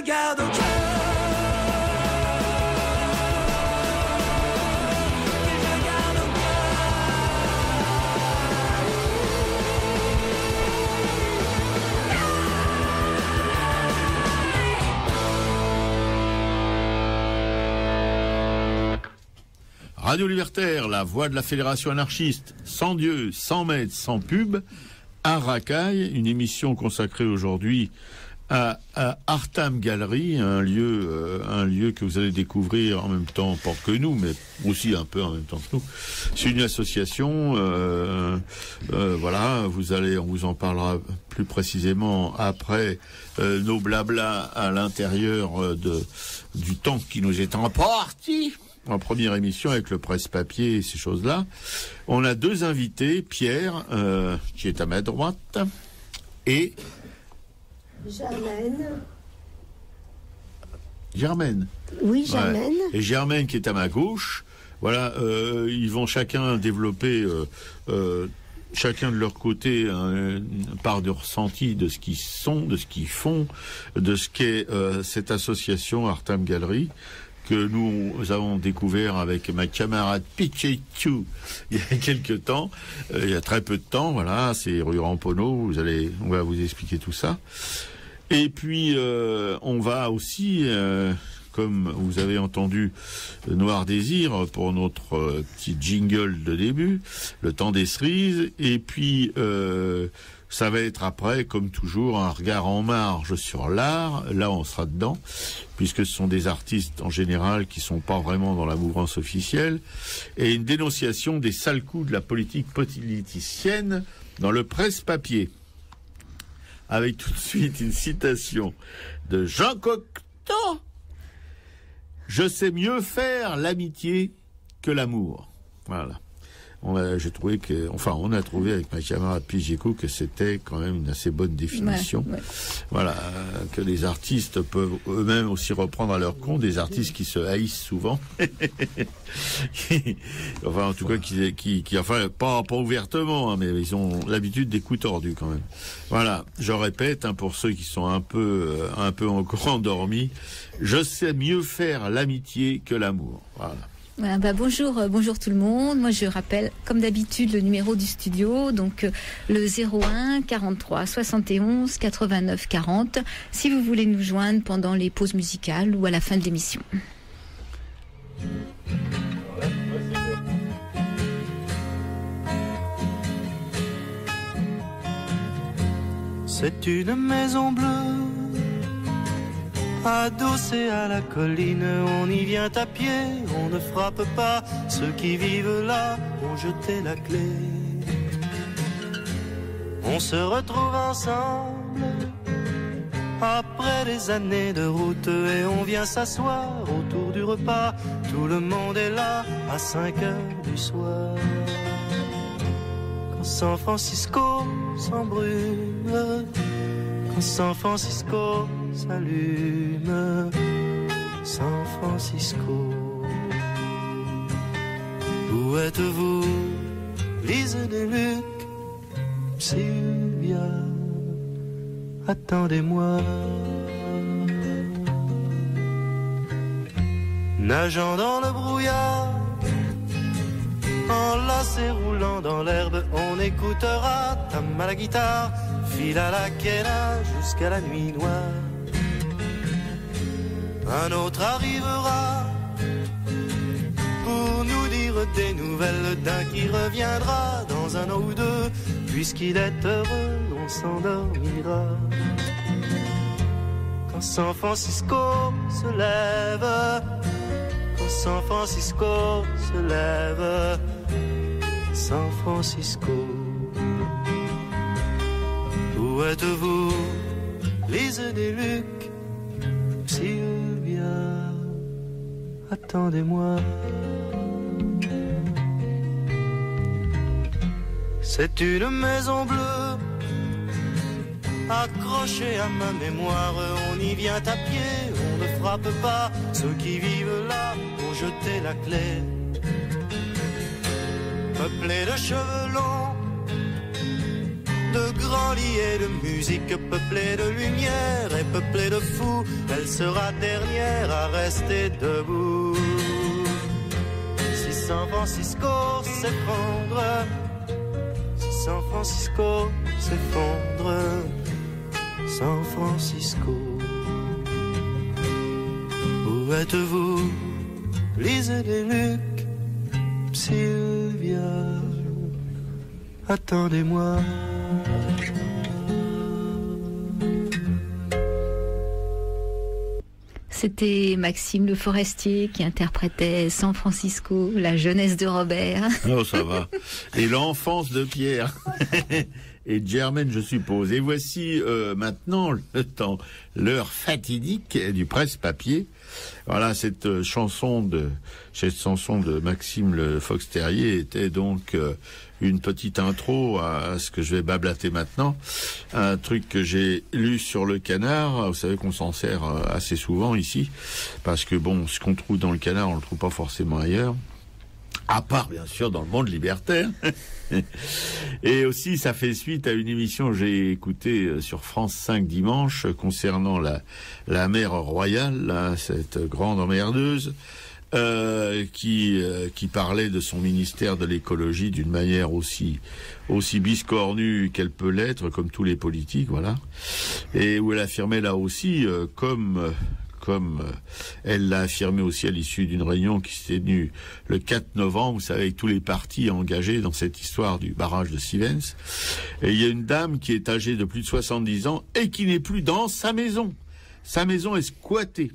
je garde au cœur. Radio Libertaire, la voix de la Fédération anarchiste, sans Dieu, sans maître, sans pub, à Racaille, une émission consacrée aujourd'hui à Artam Gallery, un lieu que vous allez découvrir en même temps, pas que nous, mais aussi un peu en même temps que nous. C'est une association, voilà, on vous en parlera plus précisément après nos blablas à l'intérieur du temps qui nous est imparti. En première émission avec le presse-papier et ces choses-là. On a deux invités, Pierre, qui est à ma droite, et... Germaine. Oui, Germaine. Ouais. Et Germaine qui est à ma gauche. Voilà, ils vont chacun développer, chacun de leur côté, une part de ressenti de ce qu'ils sont, de ce qu'ils font, de ce qu'est cette association Artam Gallery, que nous avons découvert avec ma camarade Pichetou il y a quelques temps, il y a très peu de temps, voilà, c'est rue Ramponneau, on va vous expliquer tout ça. Et puis, on va aussi, comme vous avez entendu Noir Désir pour notre petit jingle de début, le temps des cerises, et puis ça va être après, comme toujours, un regard en marge sur l'art. Là, on sera dedans, puisque ce sont des artistes en général qui sont pas vraiment dans la mouvance officielle, et une dénonciation des sales coups de la politique politicienne dans le presse-papier. Avec tout de suite une citation de Jean Cocteau. Je sais mieux faire l'amitié que l'amour. Voilà. On a trouvé avec ma camarade Pigeco que c'était quand même une assez bonne définition. Ouais. Voilà, que les artistes peuvent eux-mêmes aussi reprendre à leur compte, des artistes qui se haïssent souvent. Enfin, en tout cas, qui enfin, pas ouvertement, hein, mais ils ont l'habitude des coups tordus quand même. Voilà, je répète, hein, pour ceux qui sont un peu encore endormis, je sais mieux faire l'amitié que l'amour. Voilà. Bonjour tout le monde. Moi, je rappelle, comme d'habitude, le numéro du studio, donc le 01 43 71 89 40, si vous voulez nous joindre pendant les pauses musicales ou à la fin de l'émission. C'est une maison bleue adossé à la colline, on y vient à pied, on ne frappe pas. Ceux qui vivent là ont jeté la clé. On se retrouve ensemble après des années de route et on vient s'asseoir autour du repas. Tout le monde est là à 5 heures du soir. Quand San Francisco s'embrume, quand San Francisco s'allume, San Francisco. Où êtes-vous, Lise des Luc, Sylvia, attendez-moi. Nageant dans le brouillard, enlacé roulant dans l'herbe, on écoutera Tam à la guitare, file à la quena jusqu'à la nuit noire. Un autre arrivera pour nous dire des nouvelles d'un qui reviendra dans un an ou deux. Puisqu'il est heureux, on s'endormira. Quand San Francisco se lève, quand San Francisco se lève, San Francisco. Où êtes-vous, Lise des Luc, Sylvia, attendez-moi. C'est une maison bleue accrochée à ma mémoire. On y vient à pied, on ne frappe pas. Ceux qui vivent là ont jeté la clé. Peuplé de cheveux longs, de grands lits et de musique peuplée de lumière et peuplée de fous, elle sera dernière à rester debout. Si San Francisco s'effondre, si San Francisco s'effondre, San Francisco, où êtes-vous? Lisez des Luc, Sylvia, attendez-moi. C'était Maxime Le Forestier qui interprétait San Francisco, la jeunesse de Robert. Oh, ça va. Et l'enfance de Pierre. Et de Germaine, je suppose. Et voici maintenant l'heure fatidique du presse-papier. Voilà, cette chanson de Maxime Le Fox-Terrier était donc une petite intro à ce que je vais bablater maintenant. Un truc que j'ai lu sur le Canard. Vous savez qu'on s'en sert assez souvent ici, parce que bon, ce qu'on trouve dans le Canard, on le trouve pas forcément ailleurs. À part, bien sûr, dans le monde libertaire. Et aussi, ça fait suite à une émission que j'ai écoutée sur France 5 dimanche concernant la mère royale, là, cette grande emmerdeuse, qui parlait de son ministère de l'écologie d'une manière aussi biscornue qu'elle peut l'être, comme tous les politiques, voilà. Et où elle affirmait là aussi, comme elle l'a affirmé aussi à l'issue d'une réunion qui s'est tenue le 4 novembre, vous savez, avec tous les partis engagés dans cette histoire du barrage de Sivens. Et il y a une dame qui est âgée de plus de 70 ans et qui n'est plus dans sa maison. Sa maison est squattée.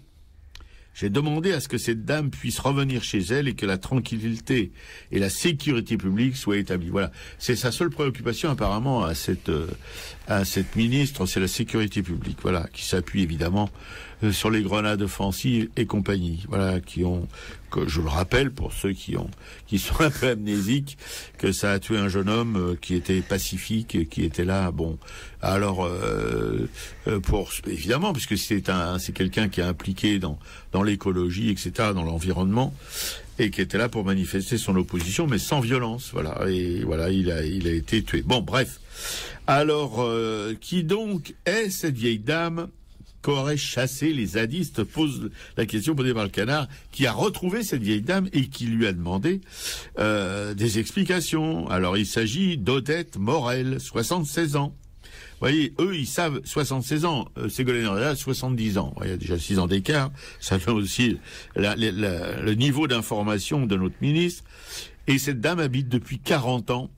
J'ai demandé à ce que cette dame puisse revenir chez elle et que la tranquillité et la sécurité publique soient établies. Voilà. C'est sa seule préoccupation, apparemment, à cette ministre, c'est la sécurité publique. Voilà. Qui s'appuie, évidemment, sur les grenades offensives et compagnie. Voilà. Que je le rappelle pour ceux qui sont un peu amnésiques, que ça a tué un jeune homme qui était pacifique, qui était là. Bon. Alors, évidemment, puisque c'est quelqu'un qui est impliqué dans l'écologie, etc., dans l'environnement, et qui était là pour manifester son opposition, mais sans violence, voilà. Et voilà, il a été tué. Bon, bref. Alors, qui donc est cette vieille dame qu'aurait chassé les zadistes, pose la question posée par le Canard, qui a retrouvé cette vieille dame et qui lui a demandé des explications. Alors, il s'agit d'Odette Morel, 76 ans. Vous voyez, eux, ils savent 76 ans. Ségolène Royal, 70 ans. Il y a déjà 6 ans d'écart. Ça fait aussi le niveau d'information de notre ministre. Et cette dame habite depuis 40 ans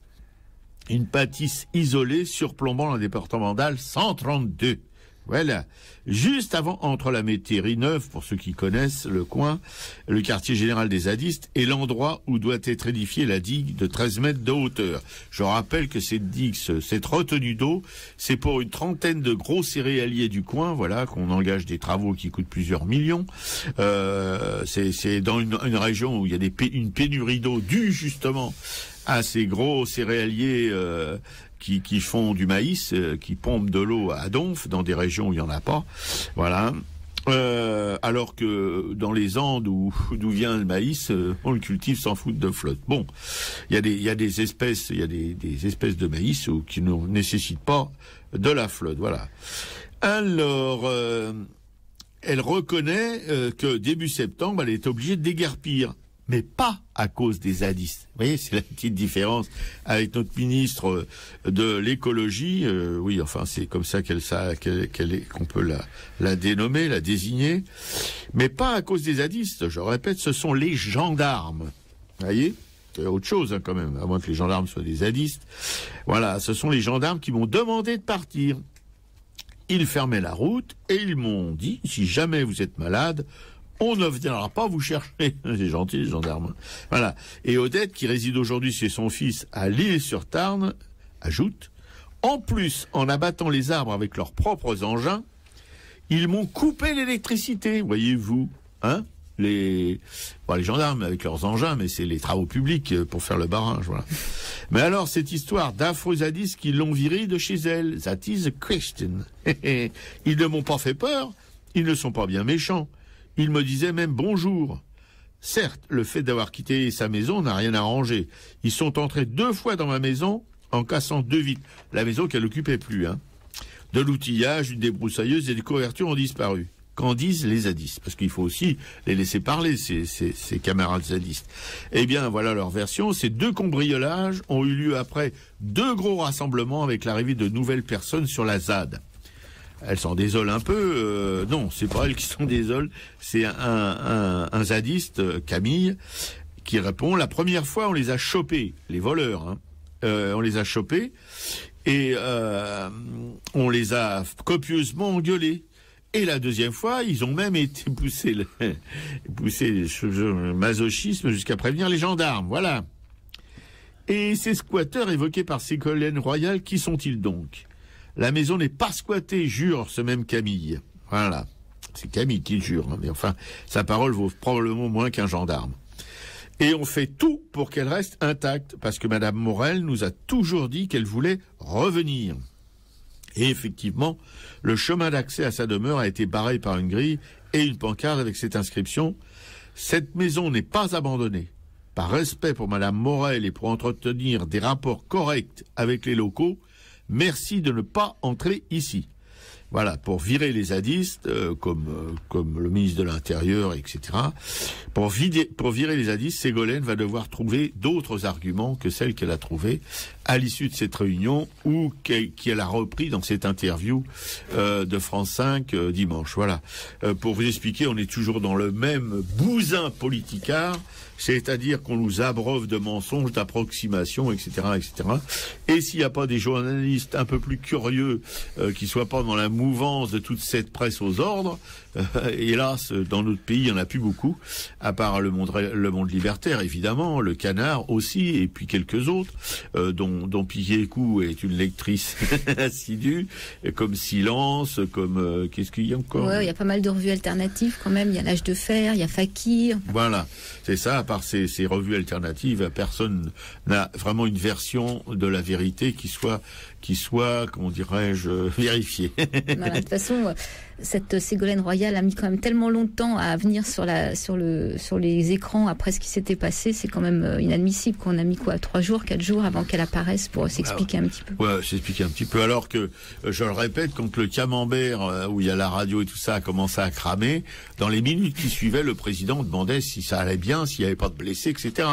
une bâtisse isolée surplombant la départementale 132. Voilà. Juste avant, entre la Métairie-Neuve, pour ceux qui connaissent le coin, le quartier général des zadistes, et l'endroit où doit être édifiée la digue de 13 mètres de hauteur. Je rappelle que cette digue, cette retenue d'eau, c'est pour une trentaine de gros céréaliers du coin, voilà, qu'on engage des travaux qui coûtent plusieurs millions. C'est dans une région où il y a une pénurie d'eau due, justement, à ces gros céréaliers, qui font du maïs, qui pompent de l'eau à donf dans des régions où il n'y en a pas. Voilà. Alors que dans les Andes d'où vient le maïs, on le cultive sans foutre de flotte. Bon, il y a des espèces de maïs qui ne nécessitent pas de la flotte. Voilà. Alors, elle reconnaît que début septembre, elle est obligée de déguerpir. Mais pas à cause des zadistes. Vous voyez, c'est la petite différence avec notre ministre de l'écologie. Oui, enfin, c'est comme ça qu'on peut la dénommer, la désigner. Mais pas à cause des zadistes. Je répète, ce sont les gendarmes. Vous voyez, c'est autre chose, quand même, à moins que les gendarmes soient des zadistes. Voilà, ce sont les gendarmes qui m'ont demandé de partir. Ils fermaient la route et ils m'ont dit, si jamais vous êtes malade, on ne viendra pas vous chercher. C'est gentil, les gendarmes. Voilà. Et Odette, qui réside aujourd'hui chez son fils à l'Île-sur-Tarn, ajoute, en plus, en abattant les arbres avec leurs propres engins, ils m'ont coupé l'électricité, voyez-vous. Hein? Les gendarmes avec leurs engins, mais c'est les travaux publics pour faire le barrage, voilà. Mais alors, cette histoire d'affreux zadistes qui l'ont viré de chez elle, that is a question. Ils ne m'ont pas fait peur, ils ne sont pas bien méchants. Il me disait même bonjour. Certes, le fait d'avoir quitté sa maison n'a rien arrangé. Ils sont entrés 2 fois dans ma maison en cassant 2 vitres. La maison qu'elle n'occupait plus, hein. De l'outillage, une débroussailleuse et des couvertures ont disparu. Qu'en disent les zadistes? Parce qu'il faut aussi les laisser parler, ces camarades zadistes. Eh bien, voilà leur version. Ces 2 cambriolages ont eu lieu après 2 gros rassemblements avec l'arrivée de nouvelles personnes sur la ZAD. Elles s'en désolent un peu. Non, c'est pas elles qui s'en désolent. C'est un zadiste, Camille, qui répond: la première fois, on les a chopés, les voleurs, hein. On les a chopés et on les a copieusement engueulés. Et la deuxième fois, ils ont même été poussés le masochisme jusqu'à prévenir les gendarmes. Voilà. Et ces squatteurs évoqués par Ségolène Royal, qui sont-ils donc? La maison n'est pas squattée, jure ce même Camille. Voilà. C'est Camille qui le jure, hein, mais enfin, sa parole vaut probablement moins qu'un gendarme. Et on fait tout pour qu'elle reste intacte, parce que Madame Morel nous a toujours dit qu'elle voulait revenir. Et effectivement, le chemin d'accès à sa demeure a été barré par une grille et une pancarte avec cette inscription: cette maison n'est pas abandonnée. Par respect pour Madame Morel et pour entretenir des rapports corrects avec les locaux, merci de ne pas entrer ici. Voilà, pour virer les zadistes, comme le ministre de l'Intérieur, etc. Pour virer les zadistes, Ségolène va devoir trouver d'autres arguments que celles qu'elle a trouvées à l'issue de cette réunion, ou qu'elle a repris dans cette interview de France 5 dimanche. Voilà. Pour vous expliquer, on est toujours dans le même bousin politicard, c'est-à-dire qu'on nous abreuve de mensonges, d'approximations, etc., etc. Et s'il n'y a pas des journalistes un peu plus curieux, qui soient pas dans la mouvance de toute cette presse aux ordres, hélas, dans notre pays, il n'y en a plus beaucoup, à part le monde libertaire, évidemment, le Canard aussi, et puis quelques autres, dont Piquet-Coup est une lectrice assidue, comme Silence, comme qu'est-ce qu'il y a encore? Ouais, il y a pas mal de revues alternatives quand même. Il y a L'Âge de Fer, il y a Fakir. Voilà, c'est ça. À part ces revues alternatives, personne n'a vraiment une version de la vérité qui soit, comment dirais-je, vérifiée. Voilà, de toute façon, cette Ségolène Royal a mis quand même tellement longtemps à venir sur les écrans après ce qui s'était passé. C'est quand même inadmissible qu'on a mis 3 jours, 4 jours avant qu'elle apparaisse pour s'expliquer un petit peu. Ouais, s'expliquer un petit peu. Alors que, je le répète, quand le camembert, où il y a la radio et tout ça, a commencé à cramer, dans les minutes qui suivaient, le président demandait si ça allait bien, s'il n'y avait pas de blessés, etc.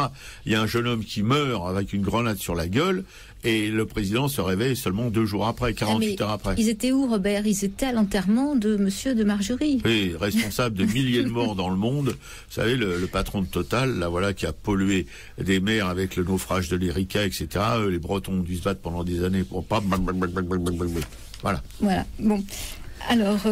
Il y a un jeune homme qui meurt avec une grenade sur la gueule, et le président se réveille seulement 2 jours après, 48 heures après. Ils étaient où, Robert? Ils étaient à l'enterrement de Monsieur de Margerie. Oui, responsable de milliers de morts dans le monde. Vous savez, le patron de Total, là, voilà, qui a pollué des mers avec le naufrage de l'Erika, etc. Les Bretons ont dû se battre pendant des années pour pas... Voilà. Voilà. Bon. Alors,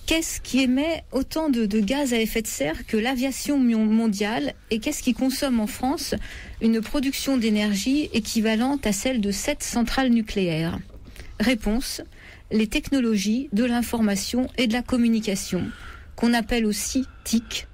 qu'est-ce qui émet autant de gaz à effet de serre que l'aviation mondiale, et qu'est-ce qui consomme en France une production d'énergie équivalente à celle de 7 centrales nucléaires? Réponse: les technologies de l'information et de la communication, qu'on appelle aussi TIC,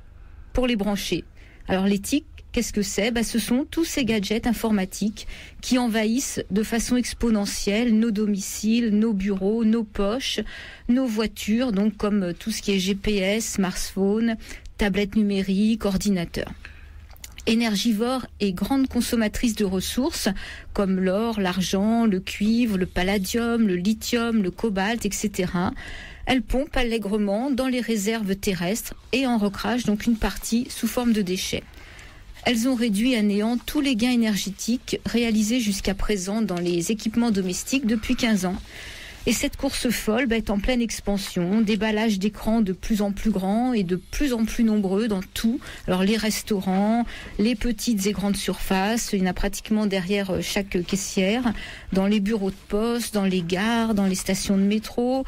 pour les brancher. Alors les TIC, qu'est-ce que c'est? Ce sont tous ces gadgets informatiques qui envahissent de façon exponentielle nos domiciles, nos bureaux, nos poches, nos voitures, donc comme tout ce qui est GPS, smartphone, tablette numérique, ordinateur. Énergivore et grande consommatrice de ressources comme l'or, l'argent, le cuivre, le palladium, le lithium, le cobalt, etc. Elle pompe allègrement dans les réserves terrestres et en recrache donc une partie sous forme de déchets. Elles ont réduit à néant tous les gains énergétiques réalisés jusqu'à présent dans les équipements domestiques depuis 15 ans. Et cette course folle est en pleine expansion, déballage d'écrans de plus en plus grands et de plus en plus nombreux dans tout. Alors les restaurants, les petites et grandes surfaces, il y en a pratiquement derrière chaque caissière, dans les bureaux de poste, dans les gares, dans les stations de métro.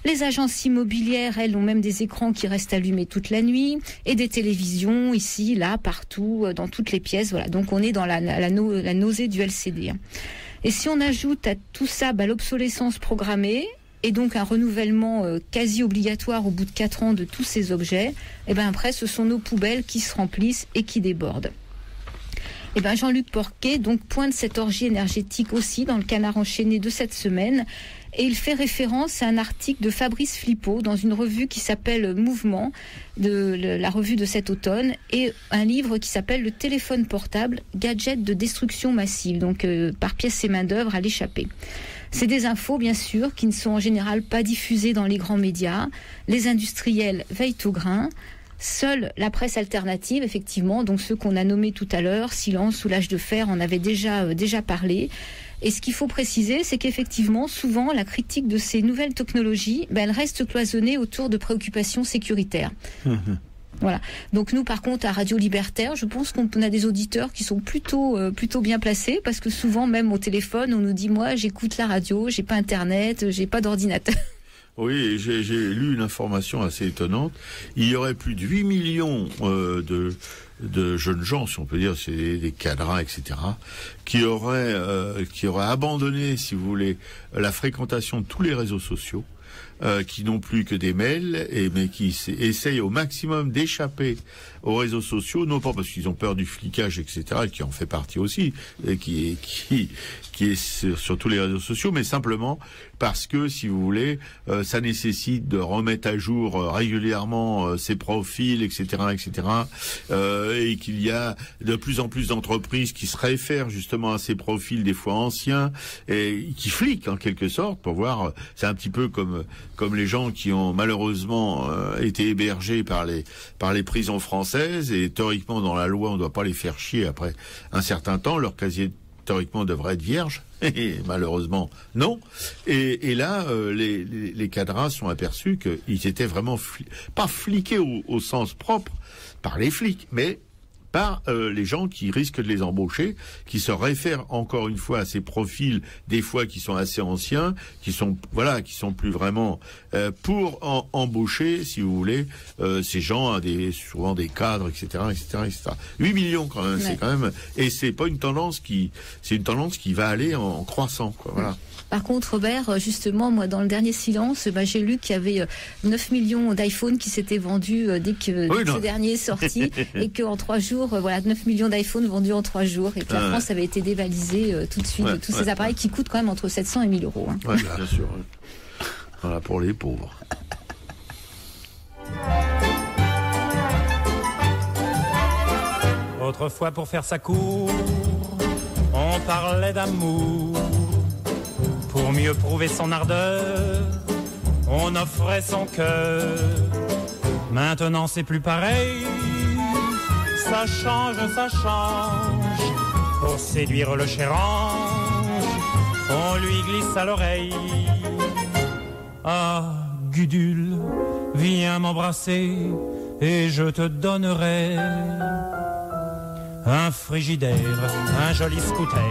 Les agences immobilières, elles, ont même des écrans qui restent allumés toute la nuit, et des télévisions ici, là, partout, dans toutes les pièces. Voilà. Donc on est dans la nausée du LCD. Et si on ajoute à tout ça l'obsolescence programmée, et donc un renouvellement quasi obligatoire au bout de 4 ans de tous ces objets, et après ce sont nos poubelles qui se remplissent et qui débordent. Jean-Luc Porquet donc pointe cette orgie énergétique aussi dans le Canard enchaîné de cette semaine, Et il fait référence à un article de Fabrice Flippo dans une revue qui s'appelle Mouvement, la revue de cet automne, et un livre qui s'appelle Le téléphone portable, gadget de destruction massive, donc par pièces et main d'œuvre à l'échappée. C'est des infos, bien sûr, qui ne sont en général pas diffusées dans les grands médias. Les industriels veillent au grain. Seule la presse alternative, effectivement, donc ceux qu'on a nommés tout à l'heure, Silence ou L'Âge de Fer, en avait déjà parlé. Et ce qu'il faut préciser, c'est qu'effectivement, souvent, la critique de ces nouvelles technologies, elle reste cloisonnée autour de préoccupations sécuritaires. Voilà. Donc nous, par contre, à Radio Libertaire, je pense qu'on a des auditeurs qui sont plutôt bien placés, parce que souvent, même au téléphone, on nous dit, moi, j'écoute la radio, j'ai pas Internet, j'ai pas d'ordinateur. Oui, j'ai lu une information assez étonnante. Il y aurait plus de 8 millions de jeunes gens, si on peut dire, c'est des cadres, etc., qui auraient abandonné, si vous voulez, la fréquentation de tous les réseaux sociaux, qui n'ont plus que des mails, mais qui essayent au maximum d'échapper aux réseaux sociaux, non pas parce qu'ils ont peur du flicage, etc., qui en fait partie aussi, et qui est sur tous les réseaux sociaux, mais simplement parce que, si vous voulez, ça nécessite de remettre à jour régulièrement ses profils, etc., et qu'il y a de plus en plus d'entreprises qui se réfèrent justement à ces profils des fois anciens et qui fliquent en quelque sorte pour voir. C'est un petit peu comme les gens qui ont malheureusement été hébergés par les prisons françaises, et théoriquement dans la loi on ne doit pas les faire chier après un certain temps, leur casier théoriquement devrait être vierge, et malheureusement non. Et là, les cadres sont aperçus qu'ils étaient vraiment pas fliqués au sens propre par les flics, mais par les gens qui risquent de les embaucher, qui se réfèrent encore une fois à ces profils, des fois qui sont assez anciens, qui sont plus vraiment pour embaucher, si vous voulez, ces gens, souvent des cadres, etc. 8 millions quand même, ouais. C'est quand même, et c'est une tendance qui va aller en croissant, quoi. Voilà. Par contre, Robert, justement, moi, dans le dernier Silence, j'ai lu qu'il y avait 9 millions d'iPhone qui s'étaient vendus dès que ce dernier est sorti, et qu'en 3 jours, 9 millions d'iPhone vendus en 3 jours, et que la France avait été dévalisée tout de suite de tous ces appareils qui coûtent quand même entre 700 et 1000 euros. Hein. Ouais, bien sûr. Voilà, pour les pauvres. Autrefois, pour faire sa cour, on parlait d'amour. Pour mieux prouver son ardeur, on offrait son cœur. Maintenant c'est plus pareil, ça change. Pour séduire le cher ange, on lui glisse à l'oreille. Ah, Gudule, viens m'embrasser et je te donnerai un frigidaire, un joli scooter,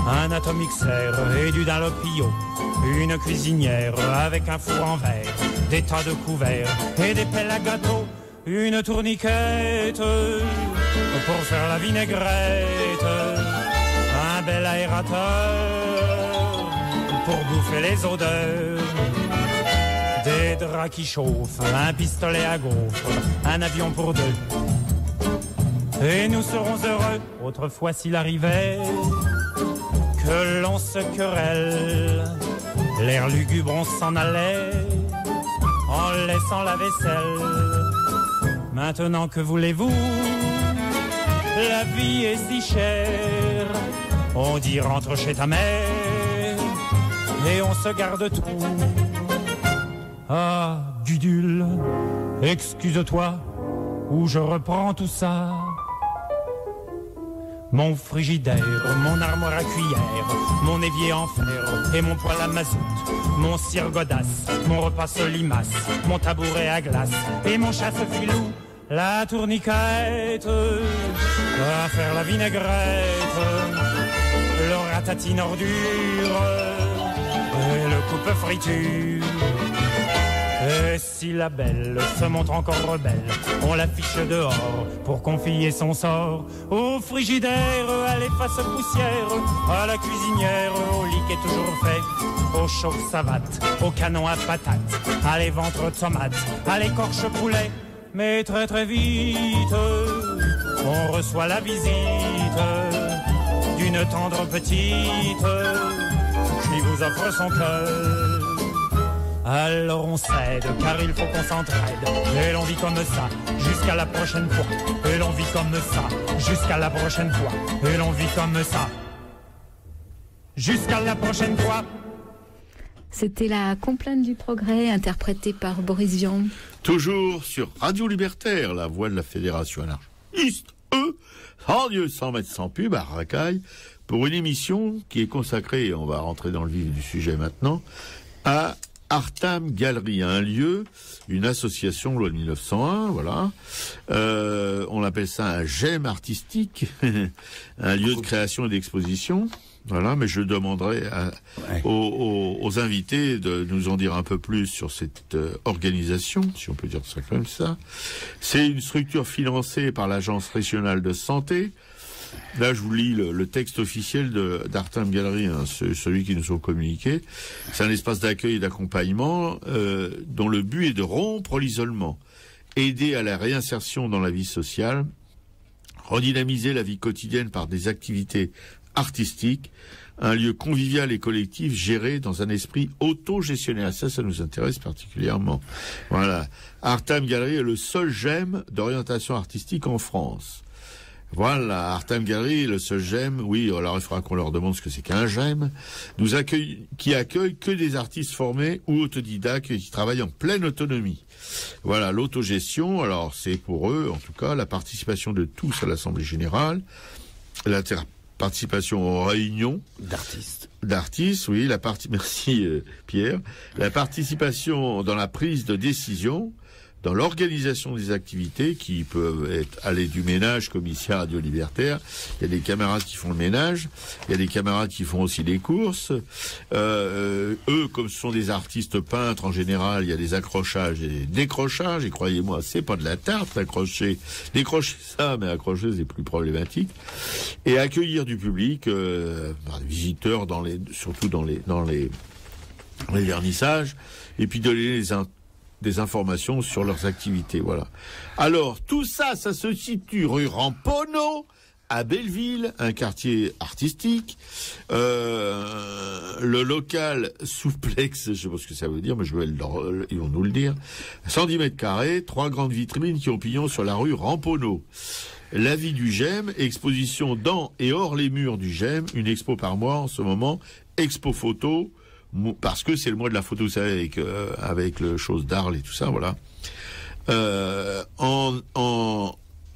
un atomixer et du Dalopio, une cuisinière avec un four en verre, des tas de couverts et des pelles à gâteau, une tourniquette pour faire la vinaigrette, un bel aérateur pour bouffer les odeurs, des draps qui chauffent, un pistolet à gaufres, un avion pour deux. Et nous serons heureux, autrefois s'il arrivait que l'on se querelle. L'air lugubre, on s'en allait en laissant la vaisselle. Maintenant, que voulez-vous? La vie est si chère. On dit rentre chez ta mère et on se garde tout. Ah, Gudule, excuse-toi ou je reprends tout ça. Mon frigidaire, mon armoire à cuillère, mon évier en fer et mon poêle à mazout, mon cire godasse, mon repas solimace, mon tabouret à glace et mon chasse-filou, la tourniquette, à faire la vinaigrette, le ratatine ordure et le coupe-friture. Et si la belle se montre encore rebelle, on l'affiche dehors pour confier son sort au frigidaire, à l'efface poussière, à la cuisinière, au lit qui est toujours fait, au chauffe-savate, au canon à patates, à l'éventre tomates, à l'écorche poulet. Mais très très vite, on reçoit la visite d'une tendre petite qui vous offre son cœur. Alors on cède, car il faut qu'on s'entraide. Et l'on vit comme ça, jusqu'à la prochaine fois. Et l'on vit comme ça, jusqu'à la prochaine fois. Et l'on vit comme ça, jusqu'à la prochaine fois. C'était la Complainte du progrès, interprétée par Boris Vian. Toujours sur Radio Libertaire, la voix de la Fédération anarchiste, sans mettre sans pub, à Racaille, pour une émission qui est consacrée, on va rentrer dans le vif du sujet maintenant, à Artam Galerie, un lieu, une association, loi de 1901, voilà. On appelle ça un GEM artistique, un lieu de création et d'exposition. Voilà, mais je demanderai aux invités de nous en dire un peu plus sur cette organisation, si on peut dire ça comme ça. C'est une structure financée par l'Agence régionale de santé. Là, je vous lis le texte officiel d'Artam Galerie, hein, celui qui nous ont communiqué. C'est un espace d'accueil et d'accompagnement dont le but est de rompre l'isolement, aider à la réinsertion dans la vie sociale, redynamiser la vie quotidienne par des activités artistique, un lieu convivial et collectif géré dans un esprit autogestionnaire. Ça nous intéresse particulièrement. Voilà. Artam Galerie est le seul GEM d'orientation artistique en France. Voilà, Artam Galerie est le seul GEM, oui, alors il faudra qu'on leur demande ce que c'est qu'un GEM, qui accueille que des artistes formés ou autodidactes qui travaillent en pleine autonomie. Voilà, l'autogestion, alors c'est pour eux, en tout cas, la participation de tous à l'Assemblée Générale, participation aux réunions d'artistes, oui, merci Pierre, la participation dans la prise de décision, dans l'organisation des activités qui peuvent aller du ménage comme ici à Radio Libertaire. Il y a des camarades qui font le ménage, il y a des camarades qui font aussi les courses. Eux, comme ce sont des artistes peintres en général, il y a des accrochages et des décrochages. Et croyez-moi, c'est pas de la tarte décrocher ça, mais accrocher c'est plus problématique. Et accueillir du public, des visiteurs surtout dans les vernissages, et puis donner des informations sur leurs activités, voilà. Alors, tout ça se situe rue Ramponneau, à Belleville, un quartier artistique. Le local souplex, je sais pas ce que ça veut dire, mais ils vont nous le dire. 110 mètres carrés, 3 grandes vitrines qui ont pignon sur la rue Ramponneau. La vie du GEM, exposition dans et hors les murs du GEM, une expo par mois en ce moment, expo photo, parce que c'est le mois de la photo, vous savez, avec le chose d'Arles et tout ça, voilà.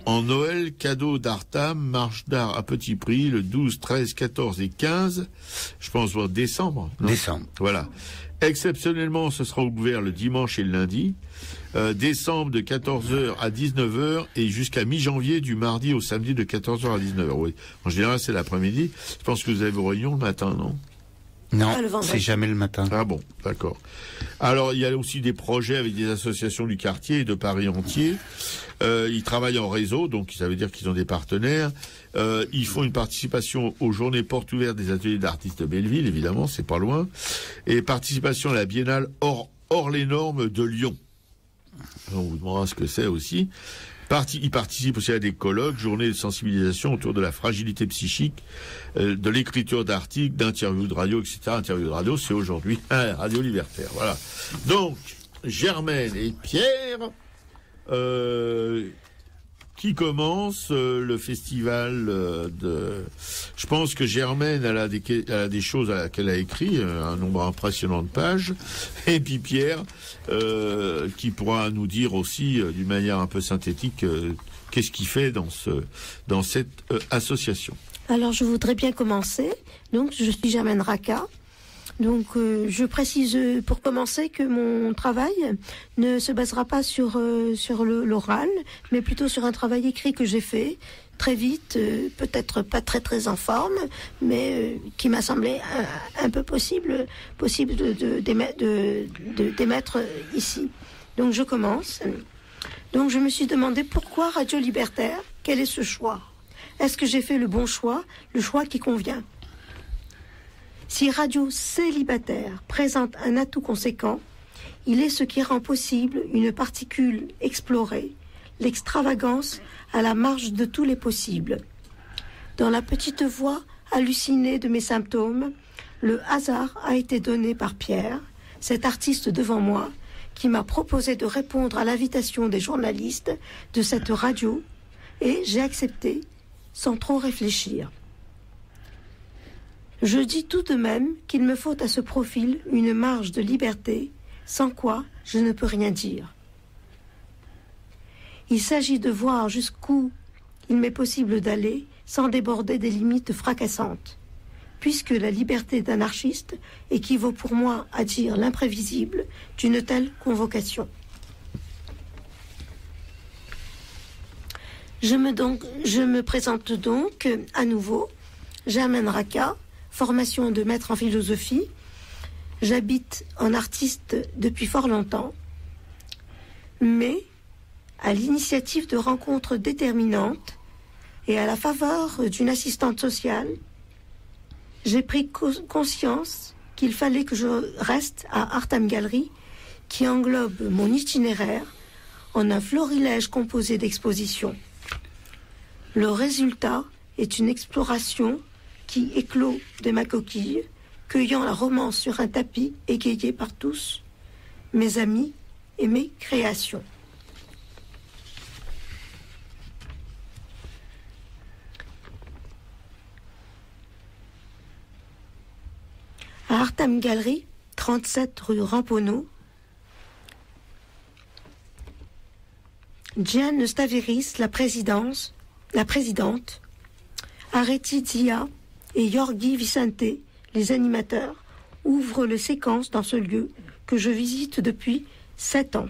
En Noël, cadeau d'Artam, marche d'art à petit prix, le 12, 13, 14 et 15, je pense voir décembre. Non ? Décembre. Voilà. Exceptionnellement, ce sera ouvert le dimanche et le lundi. Décembre de 14h à 19h et jusqu'à mi-janvier du mardi au samedi de 14h à 19h. Oui. En général, c'est l'après-midi. Je pense que vous avez vos réunions le matin, non ? Non, c'est jamais le matin. Ah bon, d'accord. Alors, il y a aussi des projets avec des associations du quartier et de Paris entier. Ils travaillent en réseau, donc ça veut dire qu'ils ont des partenaires. Ils font une participation aux journées portes ouvertes des ateliers d'artistes de Belleville, évidemment, c'est pas loin. Et participation à la Biennale hors les normes de Lyon. On vous demandera ce que c'est aussi. Ils participent aussi à des colloques, journées de sensibilisation autour de la fragilité psychique, de l'écriture d'articles, d'interviews de radio, etc. Interviews de radio, c'est aujourd'hui Radio Libertaire. Voilà. Donc, Germaine et Pierre, qui commence le festival Je pense que Germaine, elle a des choses qu'elle a écrit, un nombre impressionnant de pages. Et puis Pierre, qui pourra nous dire aussi, d'une manière un peu synthétique, qu'est-ce qu'il fait dans cette association. Alors, je voudrais bien commencer. Donc, je suis Germaine Racah. Donc, je précise pour commencer que mon travail ne se basera pas sur l'oral, mais plutôt sur un travail écrit que j'ai fait très vite, peut-être pas très en forme, mais qui m'a semblé un peu possible de d'émettre ici. Donc, je commence. Donc, je me suis demandé pourquoi Radio Libertaire. Quel est ce choix ? Est-ce que j'ai fait le bon choix, le choix qui convient ? Si Radio Célibataire présente un atout conséquent, il est ce qui rend possible une particule explorée, l'extravagance à la marge de tous les possibles. Dans la petite voix hallucinée de mes symptômes, le hasard a été donné par Pierre, cet artiste devant moi qui m'a proposé de répondre à l'invitation des journalistes de cette radio et j'ai accepté sans trop réfléchir. Je dis tout de même qu'il me faut à ce profil une marge de liberté, sans quoi je ne peux rien dire. Il s'agit de voir jusqu'où il m'est possible d'aller sans déborder des limites fracassantes, puisque la liberté d'anarchiste équivaut pour moi à dire l'imprévisible d'une telle convocation. Je me présente donc à nouveau, Germaine Racah, formation de maître en philosophie. J'habite en artiste depuis fort longtemps, mais à l'initiative de rencontres déterminantes et à la faveur d'une assistante sociale, j'ai pris conscience qu'il fallait que je reste à Artham Gallery, qui englobe mon itinéraire en un florilège composé d'expositions. Le résultat est une exploration qui éclot de ma coquille, cueillant la romance sur un tapis égayé par tous, mes amis et mes créations. À Artham Gallery, 37 rue Ramponneau, Diane Staveris, la présidente, Areti Zia et Yorgi Vicente, les animateurs, ouvrent les séquences dans ce lieu que je visite depuis 7 ans.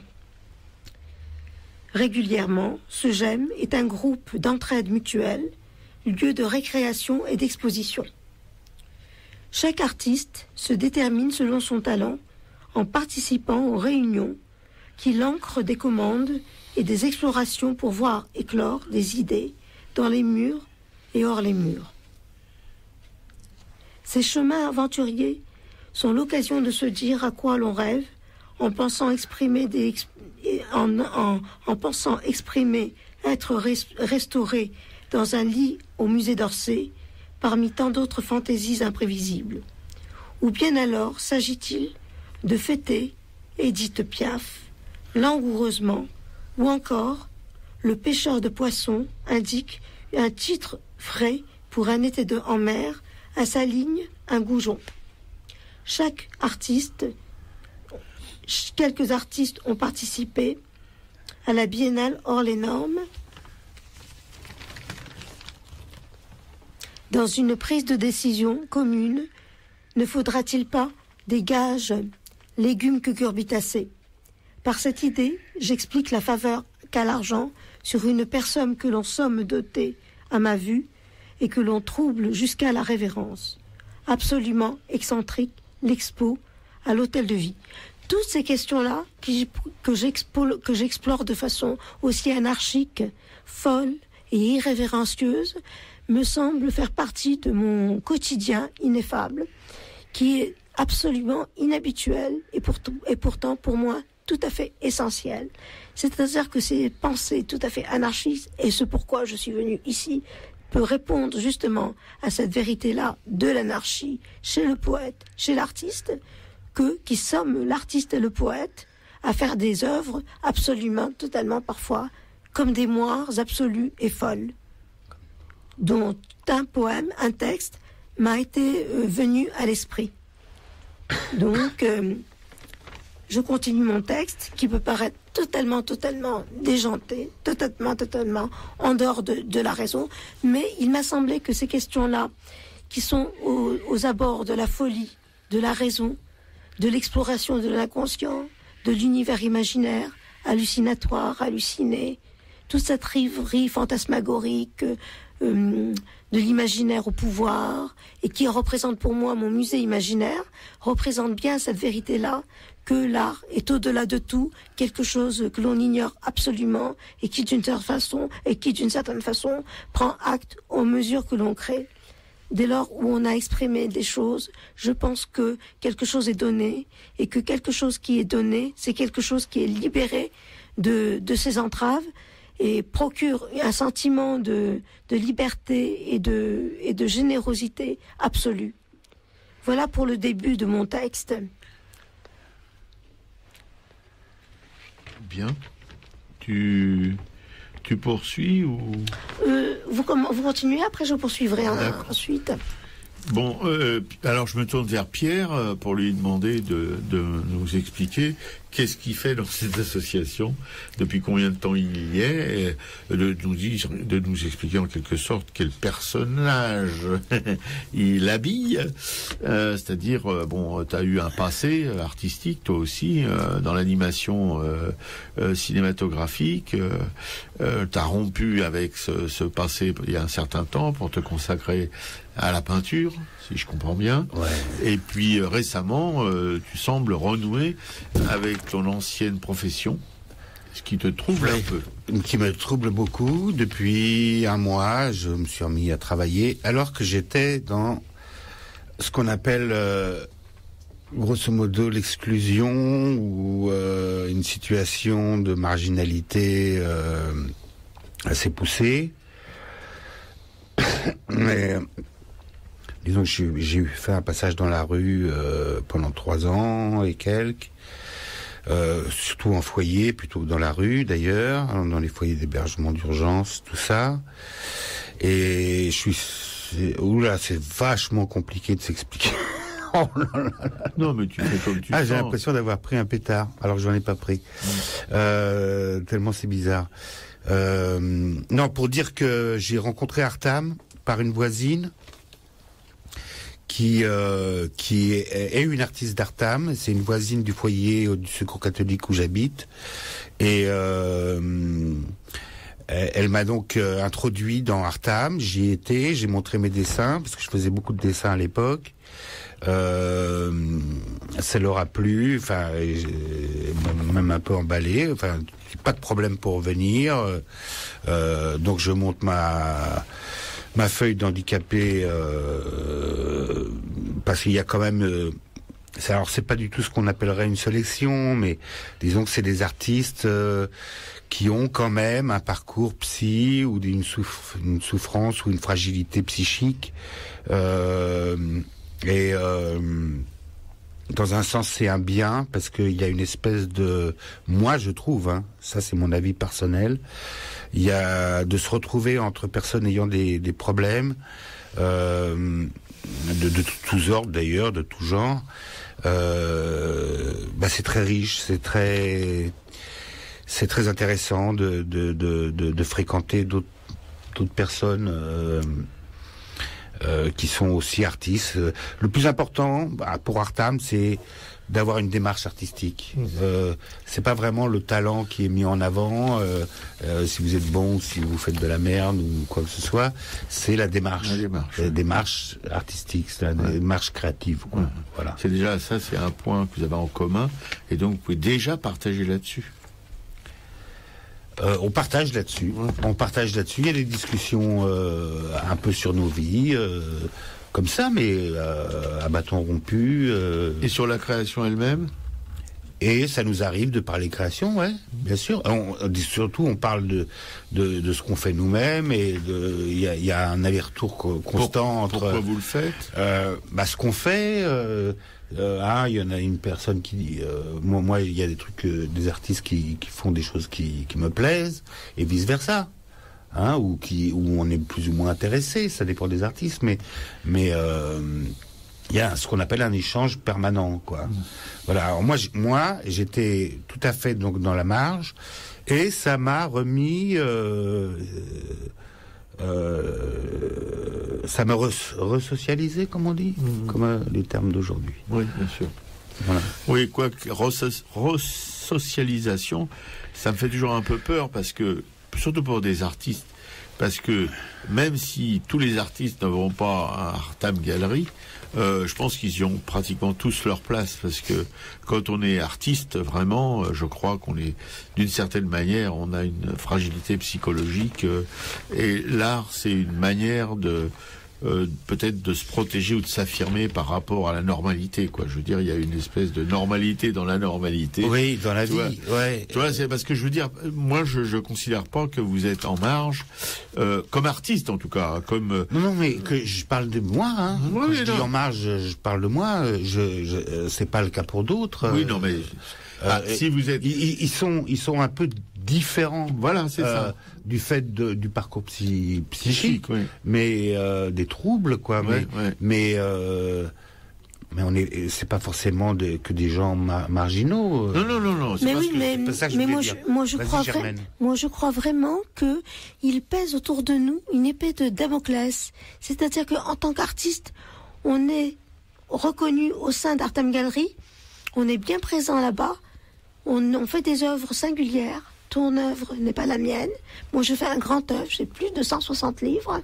Régulièrement, ce GEM est un groupe d'entraide mutuelle, lieu de récréation et d'exposition. Chaque artiste se détermine selon son talent en participant aux réunions qui l'ancrent des commandes et des explorations pour voir éclore des idées dans les murs et hors les murs. Ces chemins aventuriers sont l'occasion de se dire à quoi l'on rêve en pensant exprimer être restauré dans un lit au musée d'Orsay parmi tant d'autres fantaisies imprévisibles. Ou bien alors s'agit-il de fêter Édith Piaf langoureusement, ou encore le pêcheur de poissons indique un titre frais pour un été en mer à sa ligne un goujon. Quelques artistes ont participé à la Biennale hors les normes. Dans une prise de décision commune, ne faudra-t-il pas des gages légumes cucurbitacés? Par cette idée, j'explique la faveur qu'a l'argent sur une personne que l'on somme dotée à ma vue et que l'on trouble jusqu'à la révérence. Absolument excentrique, l'expo à l'hôtel de vie. Toutes ces questions-là que j'explore de façon aussi anarchique, folle et irrévérencieuse me semblent faire partie de mon quotidien ineffable, qui est absolument inhabituel et pourtant pour moi tout à fait essentiel. C'est-à-dire que ces pensées tout à fait anarchistes, et ce pourquoi je suis venue ici, peut répondre justement à cette vérité-là de l'anarchie chez le poète, chez l'artiste, qui somme l'artiste et le poète à faire des œuvres absolument, totalement parfois, comme des moires absolues et folles, dont un poème, un texte, m'a été venu à l'esprit. Donc, je continue mon texte, qui peut paraître totalement déjanté, totalement en dehors de la raison, mais il m'a semblé que ces questions-là, qui sont aux abords de la folie, de la raison, de l'exploration de l'inconscient, de l'univers imaginaire, hallucinatoire, halluciné, toute cette rêverie fantasmagorique de l'imaginaire au pouvoir, et qui représente pour moi mon musée imaginaire, représente bien cette vérité-là, que l'art est au-delà de tout, quelque chose que l'on ignore absolument, et qui d'une certaine façon prend acte aux mesures que l'on crée. Dès lors où on a exprimé des choses, je pense que quelque chose est donné, et que quelque chose qui est donné, c'est quelque chose qui est libéré de ses entraves, et procure un sentiment de liberté et de générosité absolue. Voilà pour le début de mon texte. Bien. Tu poursuis ou vous continuez, après je poursuivrai ensuite. Bon, alors je me tourne vers Pierre pour lui demander de nous expliquer qu'est-ce qu'il fait dans cette association, depuis combien de temps il y est, et de nous expliquer en quelque sorte quel personnage il habille, c'est-à-dire, tu as eu un passé artistique, toi aussi, dans l'animation cinématographique, tu as rompu avec ce passé il y a un certain temps pour te consacrer à la peinture, si je comprends bien. Ouais. Et puis récemment, tu sembles renouer avec ton ancienne profession, ce qui te trouble un peu. Qui me trouble beaucoup. Depuis un mois, je me suis remis à travailler, alors que j'étais dans ce qu'on appelle, grosso modo, l'exclusion ou une situation de marginalité assez poussée. Mais disons que j'ai fait un passage dans la rue pendant 3 ans et quelques, surtout en foyer, plutôt dans la rue d'ailleurs, dans les foyers d'hébergement d'urgence, tout ça. Et c'est vachement compliqué de s'expliquer. Oh là là. Non, mais tu fais comme tu sens. J'ai l'impression d'avoir pris un pétard, alors que j'en ai pas pris. Tellement c'est bizarre. Non, pour dire que j'ai rencontré Artam par une voisine qui est une artiste d'Artam. C'est une voisine du foyer du Secours catholique où j'habite, et elle m'a donc introduit dans Artam. J'y étais, j'ai montré mes dessins parce que je faisais beaucoup de dessins à l'époque. Ça leur a plu, enfin, même un peu emballé. Enfin, pas de problème pour venir. Donc je monte ma feuille d'handicapé parce qu'il y a quand même. Alors c'est pas du tout ce qu'on appellerait une sélection, mais disons que c'est des artistes qui ont quand même un parcours psy ou une souffrance ou une fragilité psychique. Et dans un sens, c'est un bien, parce qu'il y a une espèce de... Moi, je trouve, ça c'est mon avis personnel, il y a de se retrouver entre personnes ayant des problèmes, de tous ordres d'ailleurs, de tout genre. C'est très riche, c'est très intéressant de fréquenter d'autres personnes qui sont aussi artistes. Le plus important pour Artam, c'est d'avoir une démarche artistique. C'est pas vraiment le talent qui est mis en avant, si vous êtes bon, si vous faites de la merde ou quoi que ce soit. C'est la démarche. La démarche artistique, c'est la démarche créative, quoi. Voilà. C'est déjà ça, c'est un point que vous avez en commun, et donc vous pouvez déjà partager là-dessus. On partage là-dessus. Il y a des discussions un peu sur nos vies, comme ça, mais à bâton rompu. Et sur la création elle-même ? Et ça nous arrive de parler création, ouais, bien sûr. Surtout, on parle de ce qu'on fait nous-mêmes, et il y a un aller-retour constant entre. Pourquoi vous le faites ? Ce qu'on fait. Il y en a une personne qui dit moi il y a des trucs, des artistes qui font des choses qui me plaisent, et vice versa, où on est plus ou moins intéressé, ça dépend des artistes, mais il y a ce qu'on appelle un échange permanent, quoi. Voilà. Alors moi j'étais tout à fait donc dans la marge, et ça m'a remis ça m'a resocialisé, comme on dit, comme les termes d'aujourd'hui. Oui, bien sûr. Voilà. Oui, resocialisation, ça me fait toujours un peu peur, parce que, surtout pour des artistes, parce que même si tous les artistes ne vont pas à Artam Galerie, je pense qu'ils y ont pratiquement tous leur place, parce que quand on est artiste, vraiment, je crois qu'on est, d'une certaine manière, on a une fragilité psychologique, et l'art, c'est une manière de peut-être de se protéger ou de s'affirmer par rapport à la normalité, quoi. Je veux dire, il y a une espèce de normalité dans la normalité. Oui, dans la vie. Ouais. Tu vois, c'est parce que je veux dire, moi, je considère pas que vous êtes en marge, comme artiste en tout cas, comme. Non, mais que je parle de moi. Oui, quand je dis en marge, je parle de moi. C'est pas le cas pour d'autres. Oui, non, mais. Si vous êtes, ils sont un peu différents. Voilà, c'est ça. Du fait du parcours psychique, oui. Mais des troubles, quoi. Ouais, mais c'est pas forcément que des gens marginaux. Non. Mais oui, moi je crois vraiment que il pèse autour de nous une épée de Damoclès. C'est-à-dire qu'en tant qu'artiste, on est reconnu au sein d'Artem Gallery, on est bien présent là-bas, on fait des œuvres singulières. Ton œuvre n'est pas la mienne. Moi, je fais un grand œuvre, j'ai plus de 160 livres,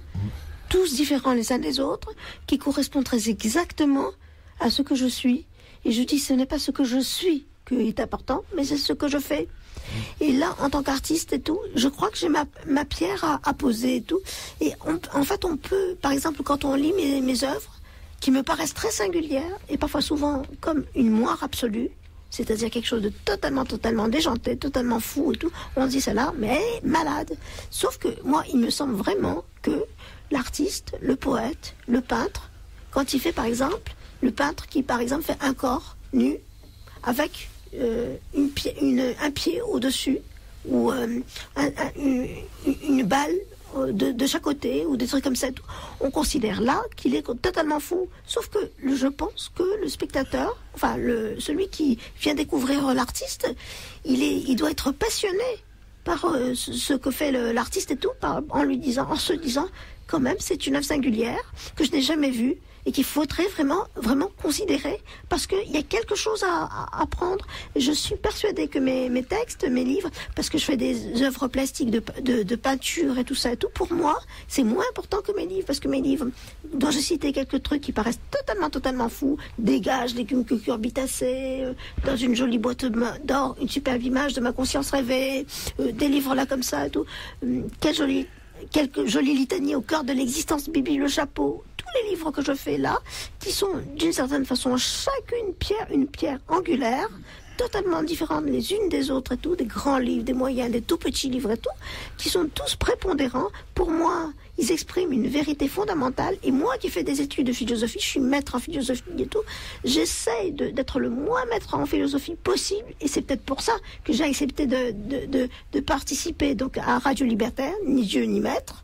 tous différents les uns des autres, qui correspondent très exactement à ce que je suis. Et je dis, ce n'est pas ce que je suis qui est important, mais c'est ce que je fais. Et là, en tant qu'artiste et tout, je crois que j'ai ma pierre à poser et tout. Et en fait, on peut, par exemple, quand on lit mes œuvres, qui me paraissent très singulières, et parfois souvent comme une moire absolue, c'est-à-dire quelque chose de totalement déjanté, totalement fou et tout, on se dit ça là, mais malade. Sauf que moi, il me semble vraiment que l'artiste, le poète, le peintre, quand il fait par exemple, le peintre qui par exemple fait un corps nu, avec un pied au-dessus, ou une balle de chaque côté, ou des trucs comme ça, on considère là qu'il est totalement fou. Sauf que je pense que le spectateur, enfin celui qui vient découvrir l'artiste, il doit être passionné par ce que fait l'artiste et tout, en se disant quand même c'est une œuvre singulière que je n'ai jamais vue et qu'il faudrait vraiment considérer, parce qu'il y a quelque chose à apprendre. Je suis persuadée que mes textes, mes livres, parce que je fais des œuvres plastiques de peinture et tout ça et tout, pour moi, c'est moins important que mes livres, parce que mes livres, dont j'ai cité quelques trucs qui paraissent totalement fous, dégage, légumes cucurbitacés, dans une jolie boîte d'or, une superbe image de ma conscience rêvée, des livres là comme ça et tout, quelques jolies litanies au cœur de l'existence, Bibi le chapeau, tous les livres que je fais là, qui sont d'une certaine façon chacune une pierre angulaire, totalement différentes les unes des autres et tout, des grands livres, des moyens, des tout petits livres et tout, qui sont tous prépondérants. Pour moi, ils expriment une vérité fondamentale, et moi qui fais des études de philosophie, je suis maître en philosophie et tout, j'essaye d'être le moins maître en philosophie possible, et c'est peut-être pour ça que j'ai accepté de participer donc à Radio Libertaire, ni Dieu ni maître.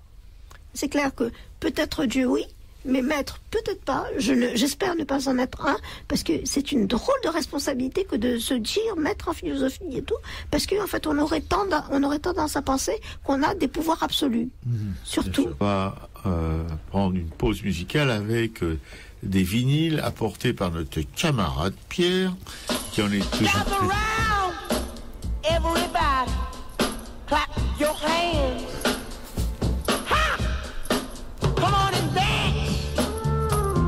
C'est clair que peut-être Dieu oui, mais maître peut-être pas, j'espère ne pas en être un, parce que c'est une drôle de responsabilité que de se dire maître en philosophie et tout, parce qu'en fait on aurait tendance à penser qu'on a des pouvoirs absolus, surtout. On va prendre une pause musicale avec des vinyles apportés par notre camarade Pierre, qui en est toujours très... Everybody, clap your hands. Ha! Come on and dance.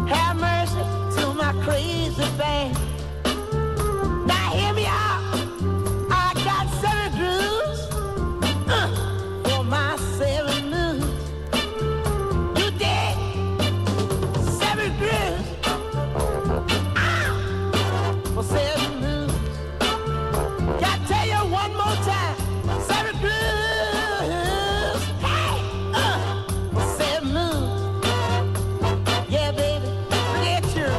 Have mercy to my crazy band. Now hear me out. I got 7 grooves for my 7 moves. You did 7 grooves for 7 moves. Gotta tell you one more time. 7 grooves, hey, for 7 moves. Yeah, baby, get your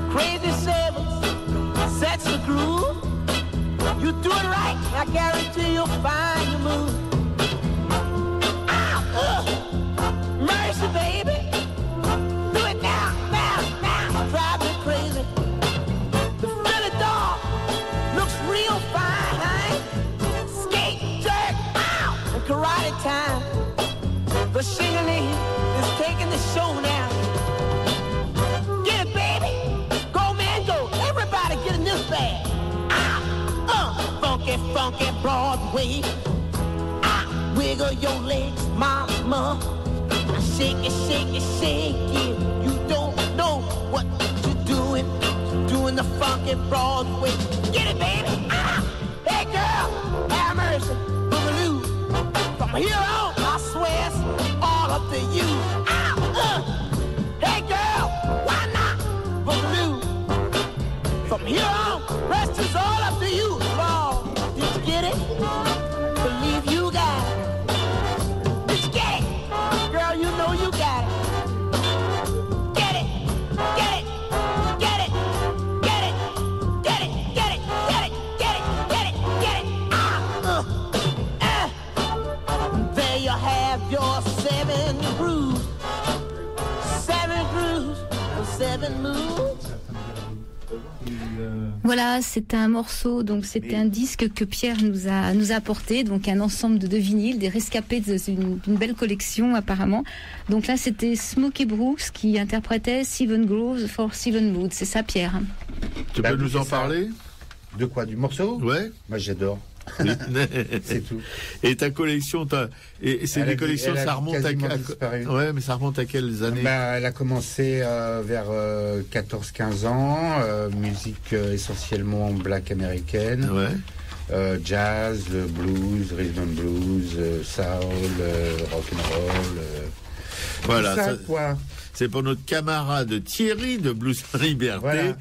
crazy 7s, sets the groove. You do it right, I guarantee you'll find your move. Mercy, baby, do it now, drive me crazy. The Philly dog looks real fine. Skate, jerk, ow, and karate time. The shingling is taking the show now. Get it, baby. Go, man, go. Everybody get in this bag. Funky, funky Broadway. Wiggle your legs, mama. Shake it, shake it, shake it. You don't know what you're doing. Doing the funky Broadway. Get it, baby. Hey, girl, have mercy. Boogaloo. From here on, I swear it's all up to you. Hey, girl, why not? Boogaloo. From here on, rest is all up to you. Lord, did you get it? Believe you got it. Did you get it? Girl, you know you got it. Get it, get it, get it, get it, get it, get it, get it, get your 7 grooves. 7 grooves for 7 moons. Voilà, c'est un morceau, donc c'était un disque que Pierre nous a apporté, donc un ensemble de vinyles, des rescapés d'une belle collection apparemment. Donc là, c'était Smokey Brooks qui interprétait Seven Grooves for Seven Moods. C'est ça, Pierre? Tu peux nous en parler? De quoi? Du morceau? Ouais. Moi, j'adore. C'est tout. Et ta collection, c'est des collections, ça remonte à... Ouais, mais ça remonte à quelles années? Elle a commencé vers 14-15 ans, musique essentiellement black américaine, jazz, blues, rhythm and blues, soul, rock and roll. Voilà, ça, quoi. C'est pour notre camarade Thierry de Blues Liberté. Voilà.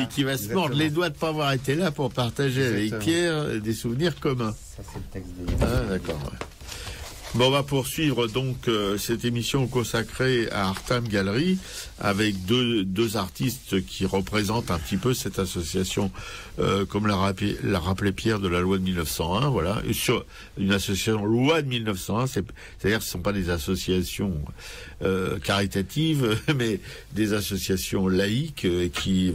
Qui va se mordre les doigts de ne pas avoir été là pour partager avec Pierre des souvenirs communs. Ça, c'est le texte de... Ah, d'accord. Ouais. Bon, on va poursuivre donc cette émission consacrée à Artham Gallery avec deux artistes qui représentent un petit peu cette association, comme l'a rappelé Pierre, de la loi de 1901. Voilà, et sur une association loi de 1901, c'est-à-dire que ce ne sont pas des associations caritatives, mais des associations laïques qui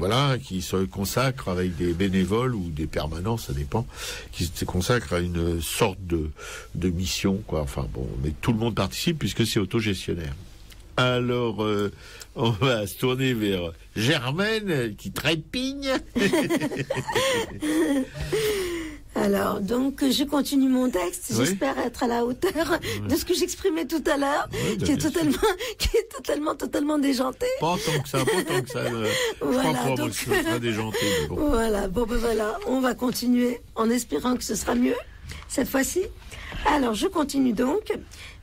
se consacrent avec des bénévoles ou des permanents, ça dépend, qui se consacrent à une sorte de mission, quoi. Enfin bon, mais tout le monde participe puisque c'est autogestionnaire. Alors, on va se tourner vers Germaine qui trépigne. Alors, donc, je continue mon texte. J'espère être à la hauteur de ce que j'exprimais tout à l'heure, qui est totalement déjanté. Pas tant que ça. Voilà, donc, que ce sera déjanté. Bon. Voilà, voilà, on va continuer en espérant que ce sera mieux cette fois-ci. Alors, je continue donc,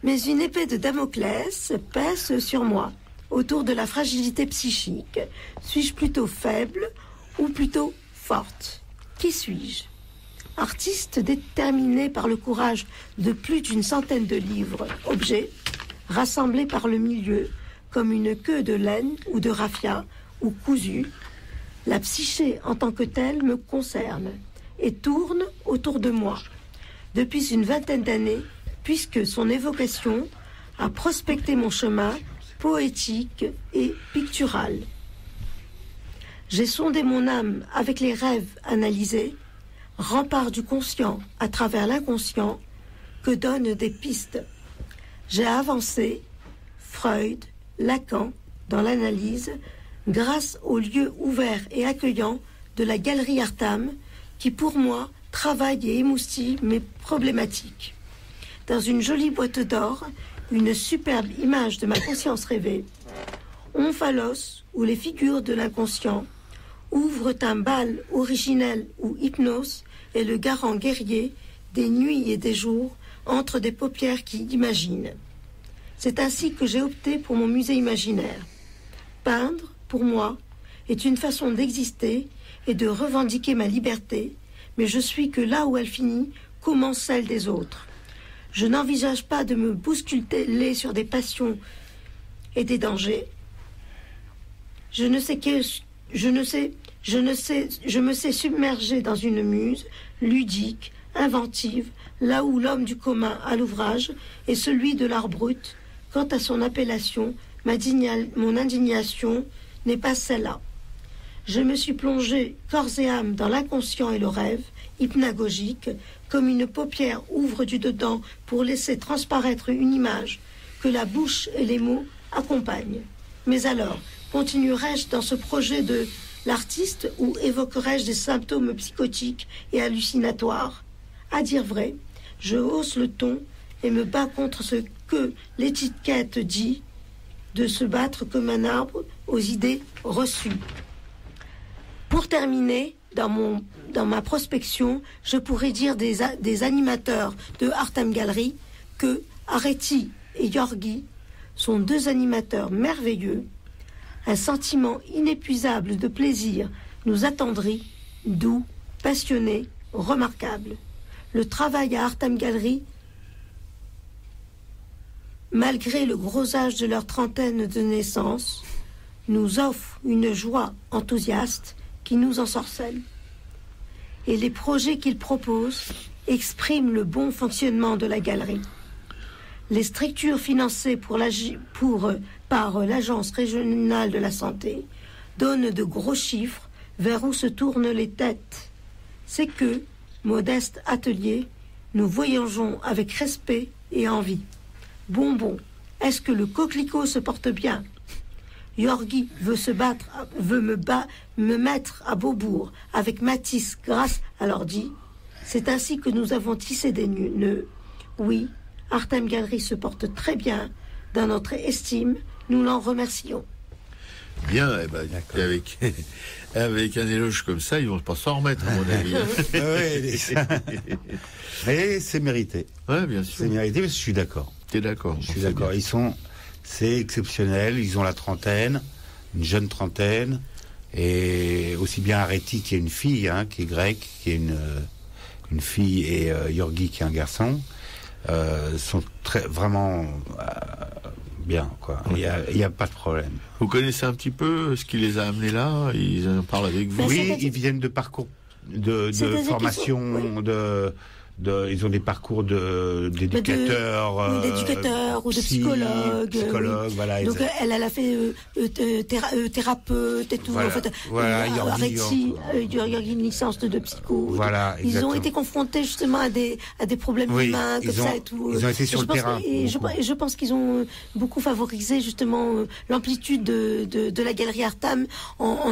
mais une épée de Damoclès pèse sur moi, autour de la fragilité psychique. Suis-je plutôt faible ou plutôt forte? Qui suis-je? Artiste déterminé par le courage de plus d'une centaine de livres, objets, rassemblés par le milieu, comme une queue de laine ou de raffia, ou cousue, la psyché en tant que telle me concerne et tourne autour de moi depuis une vingtaine d'années, puisque son évocation a prospecté mon chemin poétique et pictural. J'ai sondé mon âme avec les rêves analysés, rempart du conscient à travers l'inconscient que donnent des pistes. J'ai avancé, Freud, Lacan, dans l'analyse, grâce au lieu ouvert et accueillant de la galerie Artham, qui pour moi travaille et émoustille mes problématiques. Dans une jolie boîte d'or, une superbe image de ma conscience rêvée, Omphalos, où les figures de l'inconscient ouvrent un bal originel où hypnose est le garant guerrier des nuits et des jours entre des paupières qui imaginent. C'est ainsi que j'ai opté pour mon musée imaginaire. Peindre, pour moi, est une façon d'exister et de revendiquer ma liberté, mais je suis que là où elle finit, commence celle des autres. Je n'envisage pas de me bousculer sur des passions et des dangers. Je me sais submerger dans une muse ludique, inventive, là où l'homme du commun à l'ouvrage est celui de l'art brut. Quant à son appellation, mon indignation n'est pas celle-là. Je me suis plongé corps et âme dans l'inconscient et le rêve, hypnagogique, comme une paupière ouvre du dedans pour laisser transparaître une image que la bouche et les mots accompagnent. Mais alors, continuerai-je dans ce projet de l'artiste ou évoquerai-je des symptômes psychotiques et hallucinatoires? À dire vrai, je hausse le ton et me bats contre ce que l'étiquette dit, de se battre comme un arbre aux idées reçues. Pour terminer, dans ma prospection, je pourrais dire des animateurs de Artham Gallery que Areti et Yorgi sont deux animateurs merveilleux. Un sentiment inépuisable de plaisir nous attendrit, doux, passionné, remarquable. Le travail à Artham Gallery, malgré le gros âge de leur trentaine de naissance, nous offre une joie enthousiaste qui nous ensorcelle. Et les projets qu'ils proposent expriment le bon fonctionnement de la galerie. Les structures financées par l'Agence régionale de la santé donnent de gros chiffres vers où se tournent les têtes. C'est que, modeste atelier, nous voyageons avec respect et envie. Bonbon, est-ce que le coquelicot se porte bien? Yorgi veut me mettre à Beaubourg avec Matisse grâce à l'ordi. C'est ainsi que nous avons tissé des nœuds. Oui, Artem Galerie se porte très bien. Dans notre estime, nous l'en remercions. Bien, eh ben, avec un éloge comme ça, ils vont pas s'en remettre, à mon avis. Mais c'est mérité. Ouais, bien sûr. C'est mérité, mais je suis d'accord. T'es d'accord? Je suis d'accord. C'est exceptionnel. Ils ont la trentaine, une jeune trentaine, et aussi bien Areti qui est une fille, hein, qui est grecque, qui est une fille, et Yorgi qui est un garçon, sont vraiment bien, quoi. Il y a pas de problème. Vous connaissez un petit peu ce qui les a amenés là? Ils en parlent avec vous? Oui, ils viennent de parcours de formation, ils ont des parcours d'éducateurs, d'éducateurs ou de psychologues. Voilà. Donc elle a fait thérapeute et tout. Voilà, en fait, Yorgi, une licence de psycho. Voilà, ils ont été confrontés justement à des problèmes humains comme ça et tout. Ils ont été sur le terrain. Je pense qu'ils ont beaucoup favorisé justement l'amplitude de la galerie Artam en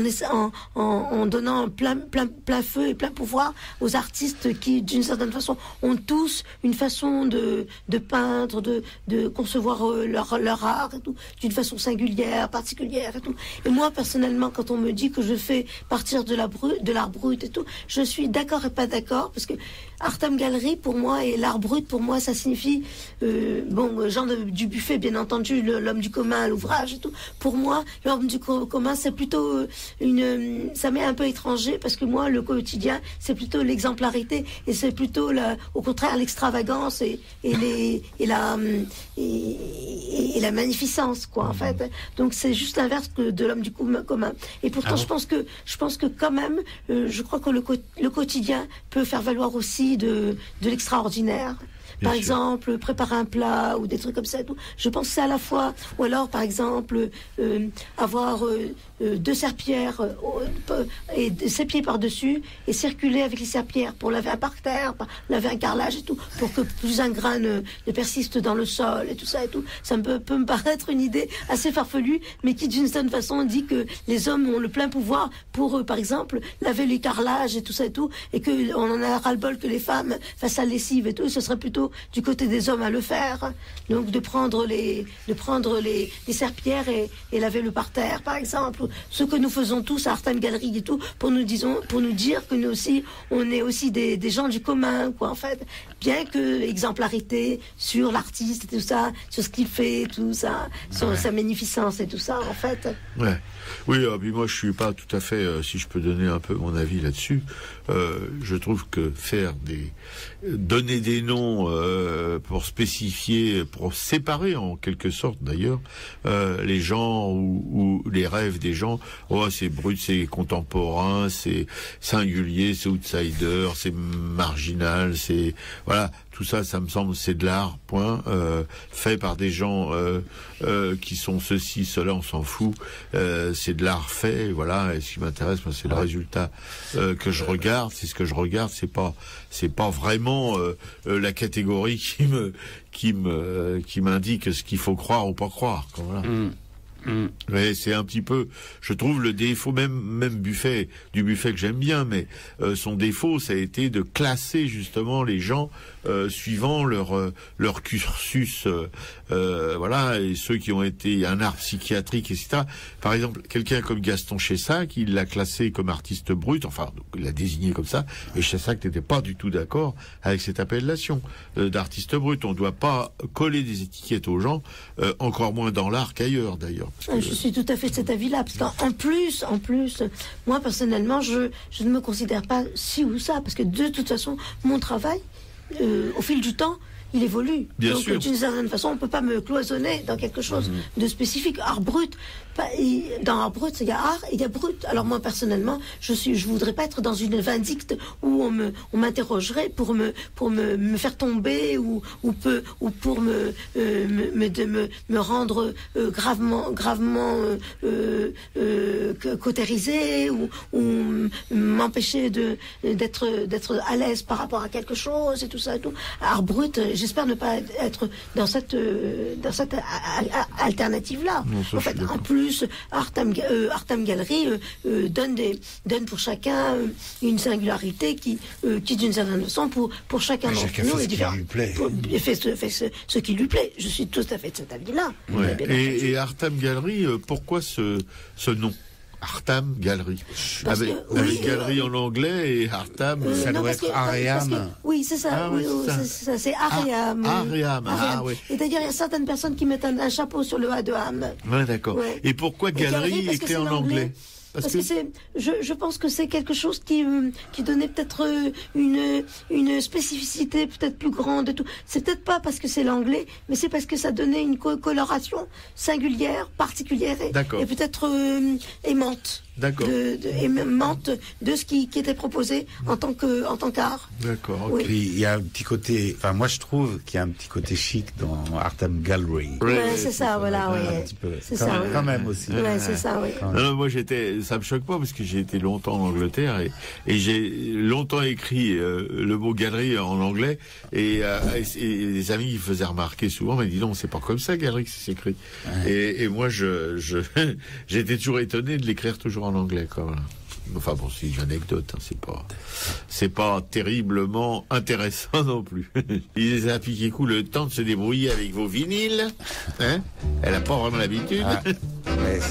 donnant plein feu et plein pouvoir aux artistes qui, d'une certaine façon, ont tous une façon de peindre, de concevoir leur art et tout, d'une façon singulière, particulière et tout. Et moi, personnellement, quand on me dit que je fais partir de l'art brut et tout, je suis d'accord et pas d'accord, parce que Artam Galerie, pour moi, et l'art brut, pour moi, ça signifie, Jean du Buffet, bien entendu, l'homme du commun, l'ouvrage et tout. Pour moi, l'homme du commun, c'est plutôt ça m'est un peu étranger, parce que moi, le quotidien, c'est plutôt l'exemplarité, et c'est plutôt au contraire l'extravagance et la magnificence, quoi, en fait. Donc c'est juste l'inverse de l'homme du commun. Et pourtant, je pense que quand même, je crois que le quotidien peut faire valoir aussi de l'extraordinaire. Par exemple, préparer un plat ou des trucs comme ça. Tout. Je pense que c'est à la fois, ou alors par exemple avoir deux serpillères et ses pieds par-dessus et circuler avec les serpillères pour laver un parterre, laver un carrelage et tout, pour que plus un grain ne persiste dans le sol et tout ça et tout. Ça peut me paraître une idée assez farfelue, mais qui d'une certaine façon dit que les hommes ont le plein pouvoir pour, par exemple, laver les carrelages et tout ça et tout, et qu'on en a ras-le-bol que les femmes fassent la lessive et tout, et ce serait plutôt du côté des hommes à le faire, donc de prendre les serpillères et laver le parterre, par exemple, ce que nous faisons tous à Artam Galerie et tout, pour nous dire que nous aussi, on est aussi des gens du commun, quoi, en fait, bien que exemplarité sur l'artiste et tout ça, sur ce qu'il fait, tout ça, sur sa magnificence et tout ça, en fait. Ouais. Oui, puis moi je suis pas tout à fait, si je peux donner un peu mon avis là-dessus, je trouve que donner des noms pour spécifier, pour séparer en quelque sorte d'ailleurs les gens ou les rêves des gens, c'est brut, c'est contemporain, c'est singulier, c'est outsider, c'est marginal, c'est voilà. Tout ça, ça me semble, c'est de l'art, point, fait par des gens qui sont ceci, cela, on s'en fout. C'est de l'art fait, voilà. Et ce qui m'intéresse, moi, c'est le résultat que je regarde. C'est ce que je regarde. C'est pas vraiment la catégorie qui m'indique ce qu'il faut croire ou pas croire. Quoi, voilà. Mais c'est un petit peu, je trouve, le défaut même du Buffet que j'aime bien, mais son défaut, ça a été de classer justement les gens suivant leur cursus, voilà, et ceux qui ont été un art psychiatrique, etc. Par exemple, quelqu'un comme Gaston Chessac, il l'a classé comme artiste brut, enfin, il l'a désigné comme ça, et Chessac n'était pas du tout d'accord avec cette appellation d'artiste brut. On ne doit pas coller des étiquettes aux gens, encore moins dans l'art qu'ailleurs, d'ailleurs. Je suis tout à fait de cet avis-là, parce qu'en plus, moi personnellement, je ne me considère pas ci ou ça, parce que de toute façon, mon travail, au fil du temps, il évolue. Bien donc sûr. d'une certaine façon, on peut pas me cloisonner dans quelque chose de spécifique. Art brut, dans art brut, il y a art et il y a brut. Alors moi personnellement, je voudrais pas être dans une vindicte où on m'interrogerait pour me faire tomber ou pour me rendre gravement cautérisé ou m'empêcher d'être à l'aise par rapport à quelque chose et tout ça et tout. Art brut, j'espère ne pas être dans cette alternative là. En fait, en plus, Artam Gallery donne pour chacun une singularité qui d'une certaine façon pour chacun d'entre nous est différent. Il fait ce qui lui plaît. Je suis tout à fait de cet avis-là. Ouais. Et Artam Gallery, pourquoi ce nom? Artam Gallery. Avec galerie en anglais et Artam. Ça doit être Aream. Oui, c'est ça. C'est Aream. Aream. Oui. Et d'ailleurs, il y a certaines personnes qui mettent un chapeau sur le A de âme. Ouais, d'accord. Ouais. Et pourquoi galerie écrit en anglais? Parce que je pense que c'est quelque chose qui donnait peut-être une spécificité peut-être plus grande et tout. C'est peut-être pas parce que c'est l'anglais, mais c'est parce que ça donnait une coloration singulière, particulière et peut-être aimante. D'accord. Aimante de ce qui était proposé en tant qu'art. D'accord. Okay. Oui. Il y a un petit côté. Enfin, moi, je trouve qu'il y a un petit côté chic dans Artam Gallery. Ouais, c'est ça, voilà. Un petit peu. C'est ça. Quand même aussi. Ouais, c'est ça, oui. Non, moi, ça me choque pas parce que j'ai été longtemps en Angleterre et j'ai longtemps écrit le mot galerie en anglais et les amis qui faisaient remarquer souvent, mais dis donc, c'est pas comme ça galerie que c'est écrit. Ouais. Et moi, j'étais toujours étonné de l'écrire toujours en anglais, quoi. Voilà. Enfin bon, c'est une anecdote, hein, c'est pas terriblement intéressant non plus. Il les a piqué coup le temps de se débrouiller avec vos vinyles, hein. Elle a pas vraiment l'habitude. Ouais,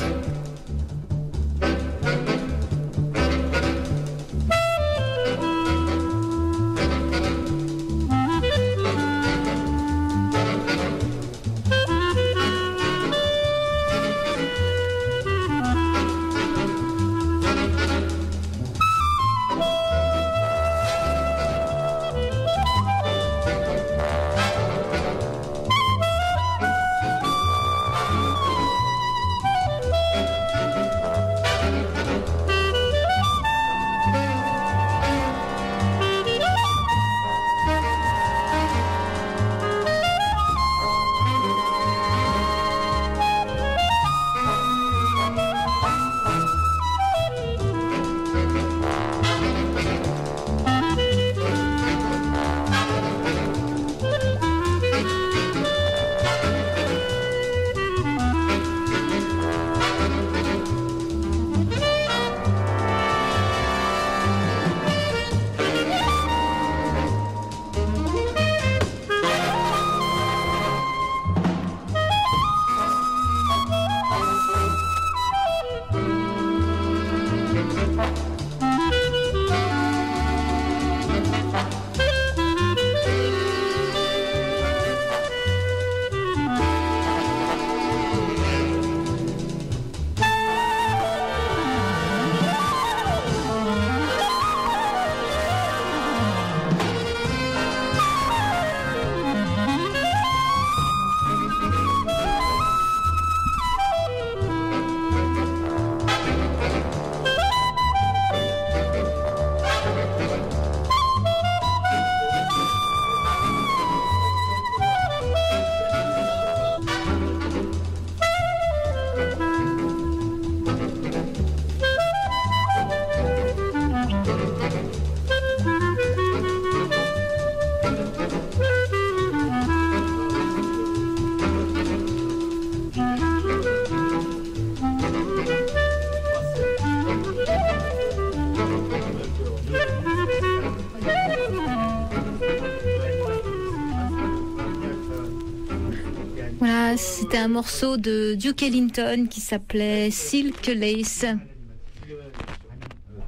C'était un morceau de Duke Ellington qui s'appelait Silk Lace.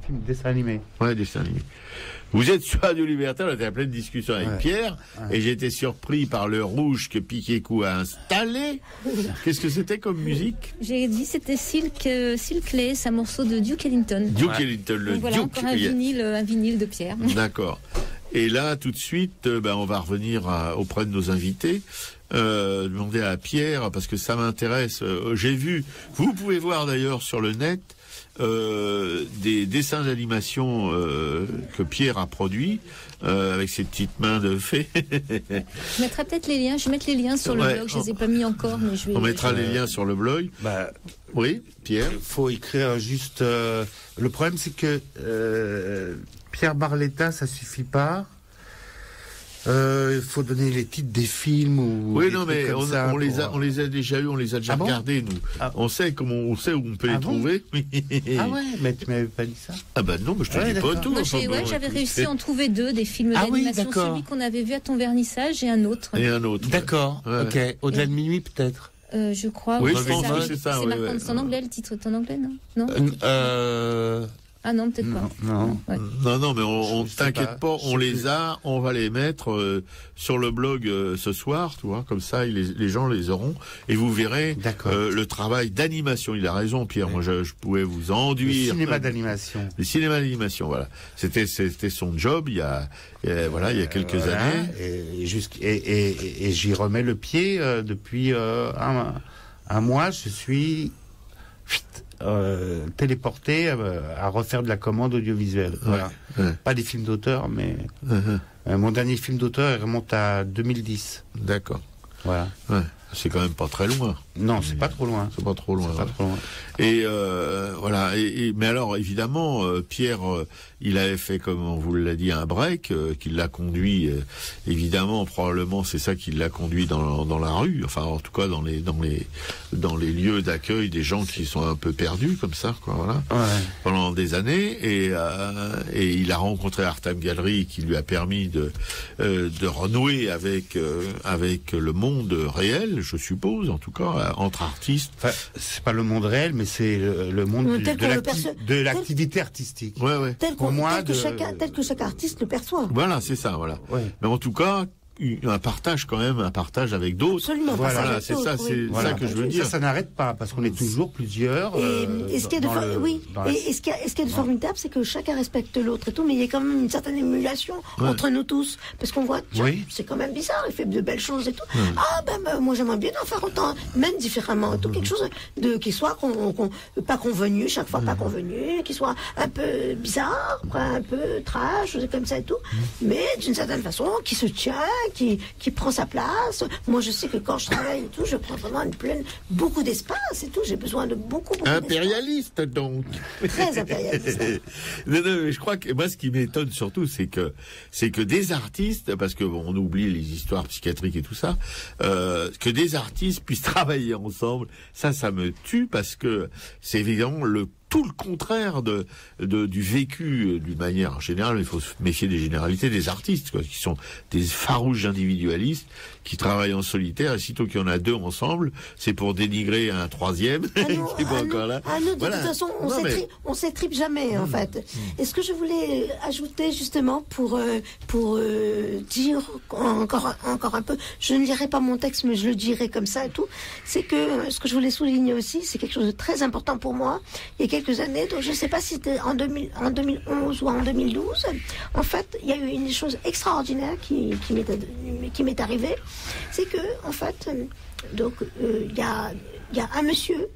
Film dessin animé. Ouais, dessin animé. Vous êtes sur Radio Libertaire, on était en pleine discussion avec Pierre, et j'ai été surpris par le rouge que Piquet-Cou a installé. Qu'est-ce que c'était comme musique? J'ai dit c'était Silk Lace, un morceau de Duke Ellington. Duke Ellington, le donc voilà, Duke. Encore un vinyle de Pierre. D'accord. Et là, tout de suite, on va revenir auprès de nos invités. Demander à Pierre, parce que ça m'intéresse. J'ai vu, vous pouvez voir d'ailleurs sur le net, des dessins d'animation que Pierre a produits avec ses petites mains de fée. Je mettrai peut-être les liens. Je vais mettre les liens sur le blog. Je les ai pas mis encore, mais je vais. On mettra les liens sur le blog. Oui, Pierre. Faut écrire juste. Le problème, c'est que Pierre Barletta, ça suffit pas. Il faut donner les titres des films ou. Oui, non, mais on les a déjà eu, on les a déjà regardés, nous. On sait où on peut les trouver. Ah ouais, mais tu m'avais pas dit ça. Ah bah non, mais je te dis pas tout. Moi, j'avais réussi à en trouver 2 des films d'animation, celui qu'on avait vu à ton vernissage et un autre. D'accord. Ok. Au-delà de minuit, peut-être. Je crois. Oui, je pense que c'est ça. C'est en anglais, le titre est en anglais, non? Ah non, peut-être pas. Non, mais on t'inquiète pas, on va les mettre sur le blog ce soir, tu vois, comme ça les gens les auront et vous verrez le travail d'animation. Il a raison, Pierre. Moi, je pouvais vous enduire. Le cinéma d'animation. Le cinéma d'animation, voilà. C'était son job il y a quelques années. Et j'y remets le pied depuis un mois. Je suis téléporté à refaire de la commande audiovisuelle. Voilà. Pas des films d'auteur, mais mon dernier film d'auteur remonte à 2010. D'accord. Voilà. C'est quand même pas très loin. Non, c'est pas trop loin. C'est pas trop loin. Pas trop loin. Et voilà. Mais alors, évidemment, Pierre, il avait fait, comme on vous l'a dit, un break, qui l'a conduit. Évidemment, probablement, c'est ça qui l'a conduit dans la rue. Enfin, en tout cas, dans les lieux d'accueil des gens qui sont un peu perdus, comme ça, quoi. Voilà. Pendant des années, et il a rencontré Artime Gallery, qui lui a permis de renouer avec le monde réel, je suppose, en tout cas, entre artistes. Enfin, c'est pas le monde réel, mais c'est le monde de l'activité artistique. Tel que chaque artiste le perçoit. Voilà, c'est ça, voilà. Mais en tout cas, un partage avec d'autres. Absolument. Voilà, c'est ça que je veux dire. Ça n'arrête pas parce qu'on est toujours plusieurs. Et ce qui est de formidable, c'est que chacun respecte l'autre et tout, mais il y a quand même une certaine émulation entre nous tous, parce qu'on voit, c'est quand même bizarre, il fait de belles choses et tout. Moi j'aimerais bien en faire autant, même différemment, tout quelque chose qui soit pas convenu, chaque fois pas convenu, qui soit un peu bizarre, un peu trash, comme ça et tout, mais d'une certaine façon, qui se tient, qui prend sa place. Moi, je sais que quand je travaille et tout, je prends vraiment beaucoup d'espace et tout. J'ai besoin de beaucoup impérialiste, donc. Très impérialiste. Non, mais je crois que moi, ce qui m'étonne surtout, c'est que des artistes, parce que on oublie les histoires psychiatriques et tout ça, que des artistes puissent travailler ensemble, ça me tue, parce que c'est évidemment tout le contraire du vécu d'une manière générale. Il faut se méfier des généralités des artistes, quoi, qui sont des farouches individualistes qui travaillent en solitaire, et sitôt qu'il y en a 2 ensemble, c'est pour dénigrer un troisième qui est pas encore là. De toute façon, on s'étripe jamais, en fait. Et ce que je voulais ajouter, justement, pour dire encore un peu, je ne lirai pas mon texte, mais je le dirai comme ça et tout, c'est que ce que je voulais souligner aussi, c'est quelque chose de très important pour moi. Il y a quelques années, donc je ne sais pas si c'était en 2011 ou en 2012, en fait, il y a eu une chose extraordinaire qui m'est arrivée, c'est que, en fait, donc, il y a un monsieur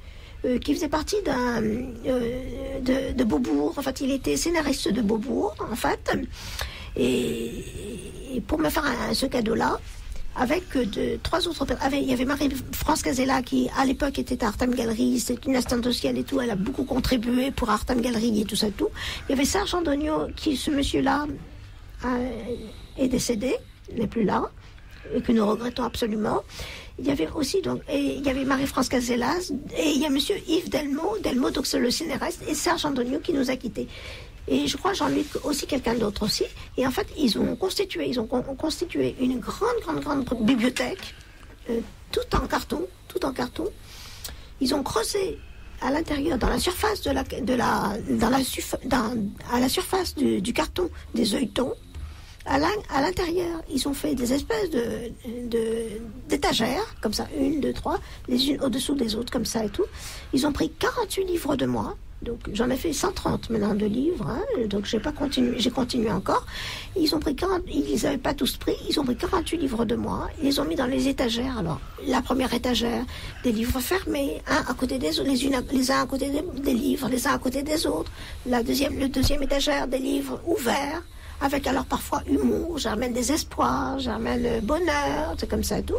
qui faisait partie de Beaubourg. En fait, il était scénariste de Beaubourg, en fait, et pour me faire ce cadeau-là, avec 3 autres personnes. Il y avait Marie-France Casella qui, à l'époque, était à Artime Gallery. C'est une assistante sociale et tout. Elle a beaucoup contribué pour Artime Gallery et tout ça, tout. Il y avait Serge Andonio, ce monsieur-là est décédé, n'est plus là, et que nous regrettons absolument. Il y avait aussi, il y avait Marie-France Casella, et il y a monsieur Yves Delmo, donc c'est le scénariste, et Serge Andonio qui nous a quittés. Et je crois Jean-Luc aussi, quelqu'un d'autre aussi. Et en fait, ils ont constitué une grande bibliothèque, tout en carton. Ils ont creusé à l'intérieur, dans la surface à la surface du carton, des œilletons. À l'intérieur, ils ont fait des espèces d'étagères, comme ça, 1, 2, 3, les unes au-dessous des autres, comme ça et tout. Ils ont pris 48 livres de moi, Donc j'en ai fait 130 maintenant de livres, hein, donc j'ai continué encore. Ils n'avaient pas tous pris, ils ont pris 48 livres de moi, ils les ont mis dans les étagères. Alors la première étagère, des livres fermés, à côté des autres, les uns à côté des livres, les uns à côté des autres. Le deuxième étagère, des livres ouverts, avec alors parfois humour, j'amène des espoirs, j'amène bonheur, c'est comme ça et tout,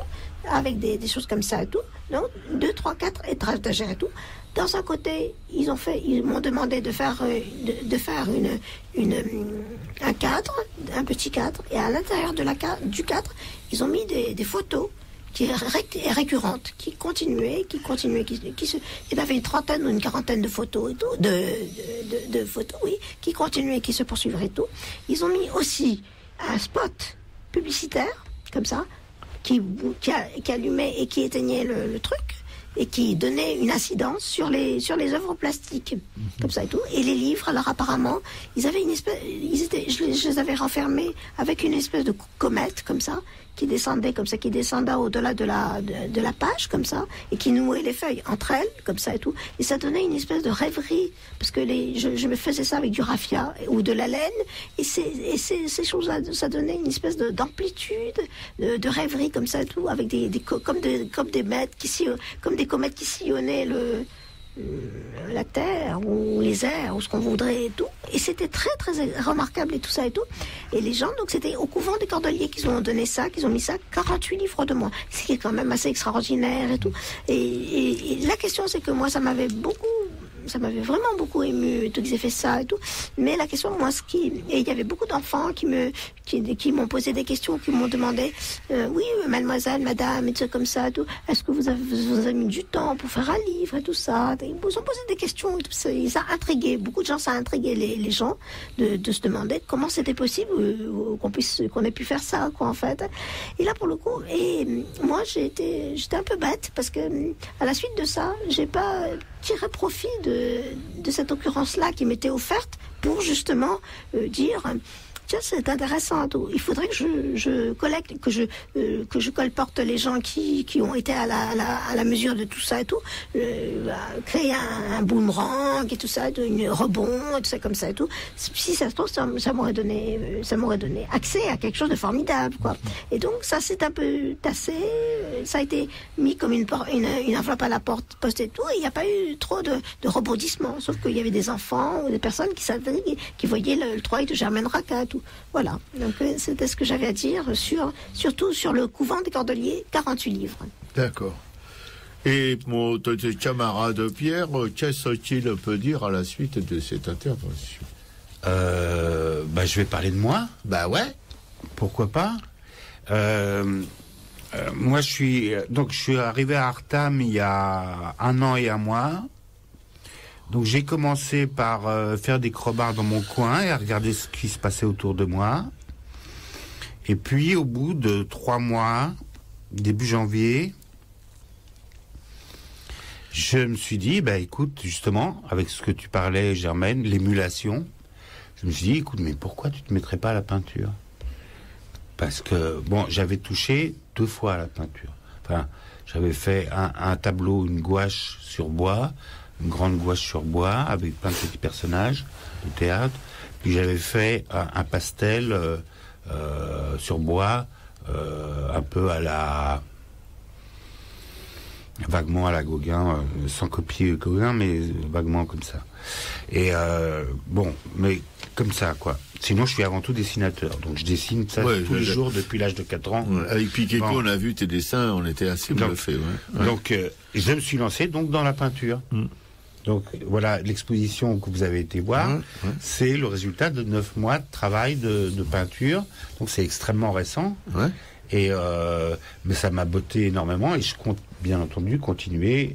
avec des choses comme ça et tout. Donc 2, 3, 4 étagères et tout. Dans un côté, ils m'ont demandé de faire un cadre, un petit cadre, et à l'intérieur du cadre, ils ont mis des photos qui est récurrente, qui continuait. Il avait une trentaine ou une quarantaine de photos et tout, de photos, oui, qui continuaient, qui se poursuivraient et tout. Ils ont mis aussi un spot publicitaire, comme ça, qui allumait et qui éteignait le truc, et qui donnait une incidence sur les œuvres plastiques, comme ça et tout. Et les livres, alors apparemment, je les avais renfermés avec une espèce de comète, comme ça, qui descendait au-delà de la page, comme ça, et qui nouait les feuilles entre elles, comme ça et tout. Et ça donnait une espèce de rêverie, parce que je me faisais ça avec du raffia ou de la laine, et ces choses-là, ça donnait une espèce d'amplitude, de rêverie, comme ça et tout, avec comme des comètes qui sillonnaient la terre ou les airs ou ce qu'on voudrait et tout, et c'était très très remarquable et tout ça et tout. Et les gens, donc c'était au couvent des Cordeliers qu'ils ont donné ça, qu'ils ont mis ça, 48 livres de moi, ce qui est quand même assez extraordinaire et tout. Et la question, c'est que moi ça m'avait vraiment beaucoup ému qu'ils aient fait ça et tout. Mais la question, moi, et il y avait beaucoup d'enfants qui m'ont posé des questions, qui m'ont demandé, oui, mademoiselle, madame, et tout comme ça, et tout. Est-ce que vous avez mis du temps pour faire un livre et tout ça? Ils vous ont posé des questions et tout ça. Ça a intrigué. Beaucoup de gens, ça a intrigué les gens de se demander comment c'était possible qu'on ait pu faire ça, quoi, en fait. Et là, pour le coup, et moi, j'étais un peu bête parce que à la suite de ça, j'ai pas tiré profit de cette occurrence-là qui m'était offerte pour justement dire tiens, c'est intéressant. Il faudrait que je collecte, que je colporte les gens qui ont été à la mesure de tout ça et tout, créer un boomerang et tout ça, une rebond, tout ça comme ça et tout. Si ça se trouve, ça m'aurait donné accès à quelque chose de formidable, quoi. Et donc ça s'est un peu tassé, ça a été mis comme une enveloppe à la poste et tout, et il n'y a pas eu trop de rebondissements, sauf qu'il y avait des enfants ou des personnes qui voyaient le travail de Germaine Racah. Voilà, donc c'était ce que j'avais à dire surtout sur le couvent des Cordeliers, 48 livres. D'accord. Et mon camarade Pierre, qu'est-ce qu'il peut dire à la suite de cette intervention? Je vais parler de moi. Bah ouais. Pourquoi pas. Moi, je suis arrivé à Artam il y a 1 an et 1 mois. Donc j'ai commencé par faire des crobards dans mon coin et à regarder ce qui se passait autour de moi. Et puis au bout de 3 mois, début janvier, je me suis dit, écoute, justement, avec ce que tu parlais, Germaine, l'émulation, je me suis dit, écoute, mais pourquoi tu te mettrais pas à la peinture? Parce que, j'avais touché 2 fois à la peinture. Enfin, j'avais fait un tableau, une gouache sur bois, une grande gouache sur bois avec plein de petits personnages de théâtre. Puis j'avais fait un pastel sur bois, un peu vaguement à la Gauguin, sans copier Gauguin, mais vaguement comme ça. Et mais comme ça, quoi. Sinon, je suis avant tout dessinateur, donc je dessine ça tous les jours depuis l'âge de 4 ans. Ouais, avec Piqueco, on a vu tes dessins, on était assez bluffés. Ouais. Donc, je me suis lancé dans la peinture. Donc voilà, l'exposition que vous avez été voir, c'est le résultat de 9 mois de travail de peinture. Donc c'est extrêmement récent. Ouais. Et mais ça m'a botté énormément et je compte bien entendu continuer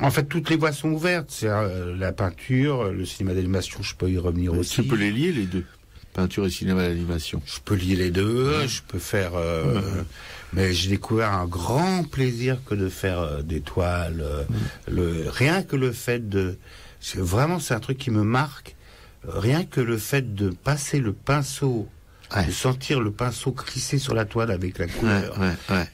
en fait, toutes les voies sont ouvertes. C'est la peinture, le cinéma d'animation, je peux y revenir aussi. Tu peux les lier les deux, peinture et cinéma d'animation. Je peux lier les deux. Je peux faire. Mais j'ai découvert un grand plaisir que de faire des toiles. Rien que le fait c'est un truc qui me marque. Rien que le fait de passer le pinceau de sentir le pinceau crisser sur la toile avec la couleur.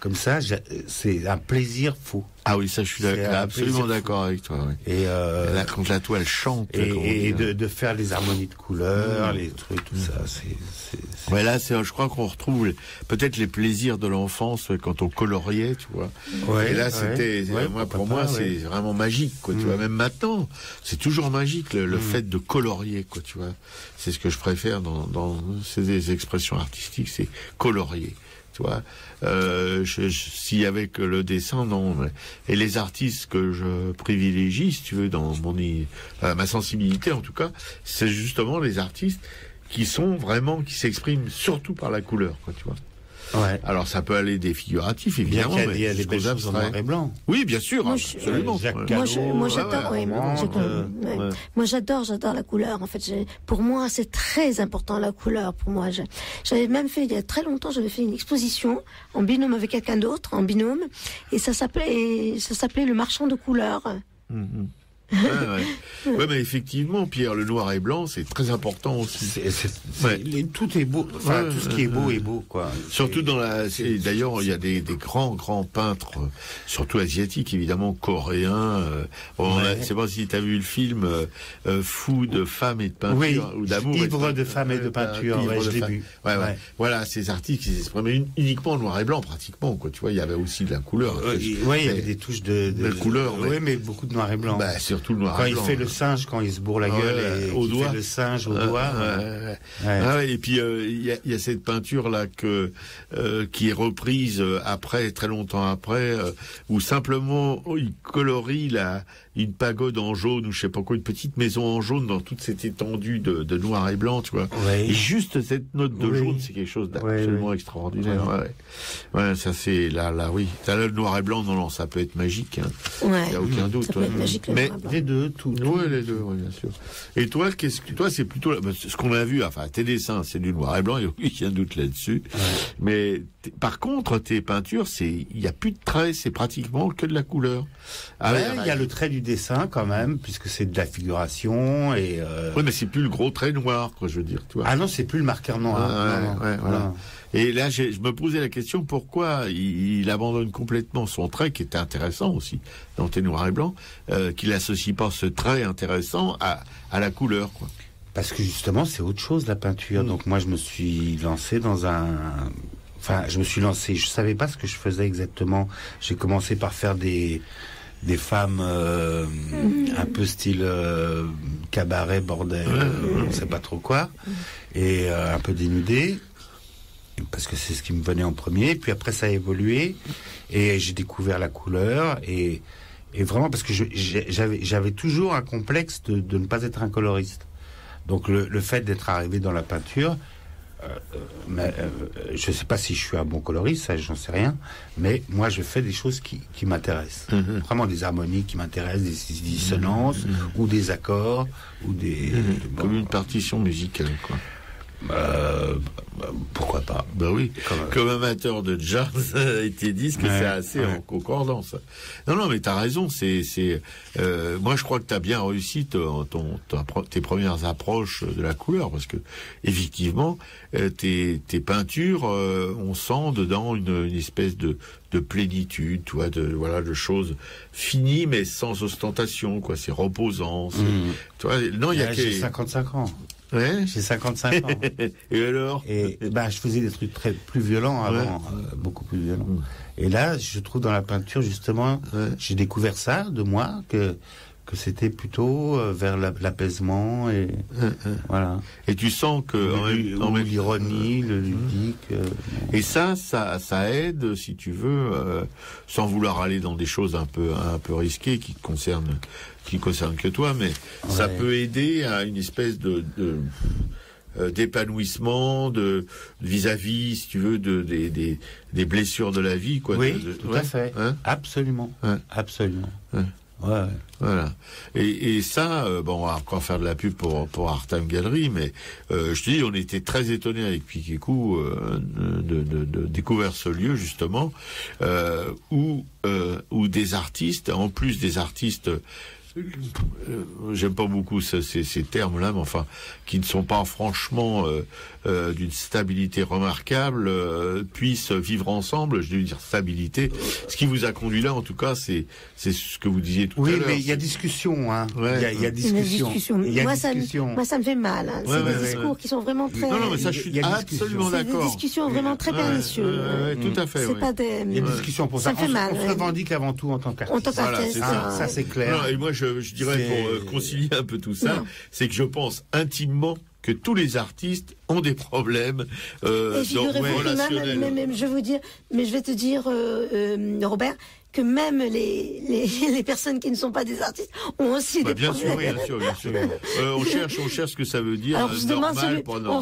Comme ça, c'est un plaisir fou. Ah oui, ça je suis absolument d'accord avec toi. Oui. Et quand la toile chante. Et de faire les harmonies de couleurs, les trucs, tout ça, c'est... Ouais, là, je crois qu'on retrouve peut-être les plaisirs de l'enfance quand on coloriait, tu vois. Ouais, et là, pour moi, c'est vraiment magique, quoi. Tu vois, même maintenant, c'est toujours magique le fait de colorier, quoi. Tu vois, c'est ce que je préfère dans ces expressions artistiques, c'est colorier. Tu vois, s'il y avait que le dessin, non. Et les artistes que je privilégie, si tu veux, dans ma sensibilité en tout cas, c'est justement les artistes qui s'expriment surtout par la couleur, quoi, tu vois. Ouais. Alors ça peut aller des figuratifs, évidemment. Il y a des belles choses en noir et blanc. Oui, bien sûr, absolument. Moi, j'adore la couleur. En fait, pour moi, c'est très important la couleur. Pour moi, j'avais même fait il y a très longtemps, j'avais fait une exposition en binôme avec quelqu'un d'autre, et ça s'appelait le marchand de couleurs. Ouais, mais effectivement, Pierre, le noir et blanc, c'est très important aussi. Tout est beau. Enfin, tout ce qui est beau, quoi. Surtout d'ailleurs, il y a des grands peintres, surtout asiatiques, évidemment, coréens. Je sais pas si tu as vu le film Fou de femmes et de peinture, ou d'amour. Ivre de femmes et de peinture. Je l'ai vu. Voilà, ces artistes qui s'exprimaient uniquement en noir et blanc, pratiquement, quoi. Tu vois, il y avait aussi de la couleur. Il y avait des touches de couleur. Oui, mais beaucoup de noir et blanc. Surtout le noir quand et blanc. Il fait le singe, quand il se bourre la gueule, au doigt. Il fait le singe au doigt. Et puis il y a cette peinture là qui est reprise après, très longtemps après, où simplement il colorie une pagode en jaune ou je sais pas quoi, une petite maison en jaune dans toute cette étendue de noir et blanc, tu vois. Et juste cette note de jaune, c'est quelque chose d'absolument extraordinaire. Ouais, ça c'est là, oui. T'as là le noir et blanc, non, ça peut être magique. Il n'y a aucun doute. Ça peut être magique, mais les deux, tout. Oui, les deux, bien sûr. Et toi, c'est plutôt ce qu'on a vu. Enfin, tes dessins, c'est du noir et blanc. Il n'y a aucun doute là-dessus. Mais par contre, tes peintures, il n'y a plus de traits. C'est pratiquement que de la couleur. Il y a le trait du dessin quand même, puisque c'est de la figuration et. Oui, mais c'est plus le gros trait noir, quoi. Je veux dire, toi. Ah non, c'est plus le marqueur noir. Voilà. Et là, je me posais la question pourquoi il abandonne complètement son trait, qui était intéressant aussi dans tes noirs et blancs, qu'il associe pas ce trait intéressant à la couleur, quoi. Parce que justement, c'est autre chose la peinture. Donc moi, je me suis lancé je savais pas ce que je faisais exactement. J'ai commencé par faire des femmes un peu style cabaret, bordel, on sait pas trop quoi, et un peu dénudées, parce que c'est ce qui me venait en premier. Puis après, ça a évolué, et j'ai découvert la couleur, et vraiment, parce que j'avais toujours un complexe de ne pas être un coloriste. Donc le fait d'être arrivé dans la peinture, je sais pas si je suis un bon coloriste, ça j'en sais rien, mais moi je fais des choses qui m'intéressent, vraiment des harmonies qui m'intéressent, des dissonances ou des accords ou comme une partition musicale, quoi. Pourquoi pas? Bah oui, comme amateur de jazz et tes disques, c'est assez en concordance. Non, mais t'as raison. Moi, je crois que t'as bien réussi tes premières approches de la couleur, parce que effectivement, tes peintures, on sent dedans une espèce de plénitude, tu vois, de choses finies mais sans ostentation, quoi. C'est reposant. Tu vois, non, il y a j'ai 55 ans. Ouais. J'ai 55 ans. Et alors? Je faisais des trucs plus violents avant, beaucoup plus violents. Et là, je trouve dans la peinture, justement, j'ai découvert ça de moi, que c'était plutôt vers l'apaisement et voilà. Et tu sens que l'ironie, le ludique. Et ça aide, si tu veux, sans vouloir aller dans des choses un peu risquées qui concernent que toi, mais ça peut aider à une espèce d'épanouissement vis-à-vis, si tu veux, des blessures de la vie, quoi. Oui, tout à fait. Absolument. Absolument. Ouais. Voilà. Et ça, on va encore faire de la pub pour Art Time Gallery, mais je te dis, on était très étonnés avec Piquécou de découvrir ce lieu, justement, où des artistes, en plus des artistes j'aime pas beaucoup ces termes-là, mais enfin, qui ne sont pas franchement d'une stabilité remarquable, puissent vivre ensemble. Je veux dire stabilité. Ce qui vous a conduit là, en tout cas, c'est ce que vous disiez tout à l'heure. Oui, mais il y a discussion, hein. Ouais. Il y a discussion. Moi, ça me fait mal. Hein. C'est des discours qui sont vraiment très. Non, mais ça, je suis absolument d'accord. C'est des discussions vraiment très pernicieuses. Tout à fait. C'est pas des. Il y a des discussions pour ça. Ça fait mal. On se revendique avant tout en tant qu'artiste. Voilà, ça c'est clair. Non, et moi, je dirais, pour concilier un peu tout ça, c'est que je pense intimement que tous les artistes ont des problèmes relationnels. Même, je vais te dire, Robert, que même les personnes qui ne sont pas des artistes ont aussi des problèmes. Bien sûr. On cherche ce que ça veut dire. Alors, on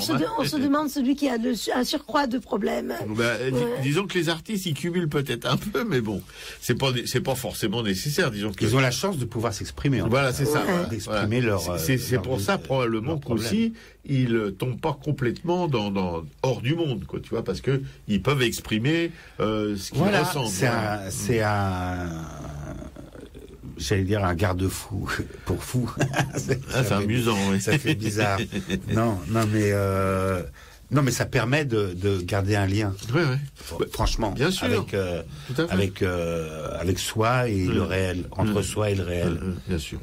se demande celui qui a un surcroît de problèmes. Disons que les artistes, ils cumulent peut-être un peu, mais bon, c'est pas forcément nécessaire. Disons qu'ils ont la chance de pouvoir s'exprimer. Voilà, c'est ça. D'exprimer leur. C'est pour ça probablement qu'aussi ils tombent pas complètement hors du monde, quoi. Tu vois, parce que ils peuvent exprimer ce qu'ils ressentent. J'allais dire un garde-fou pour fou. C'est amusant, oui. Ça fait bizarre. Non, mais ça permet de garder un lien. Oui. Franchement. Bien sûr. Avec soi et le réel. Entre soi et le réel. Bien sûr.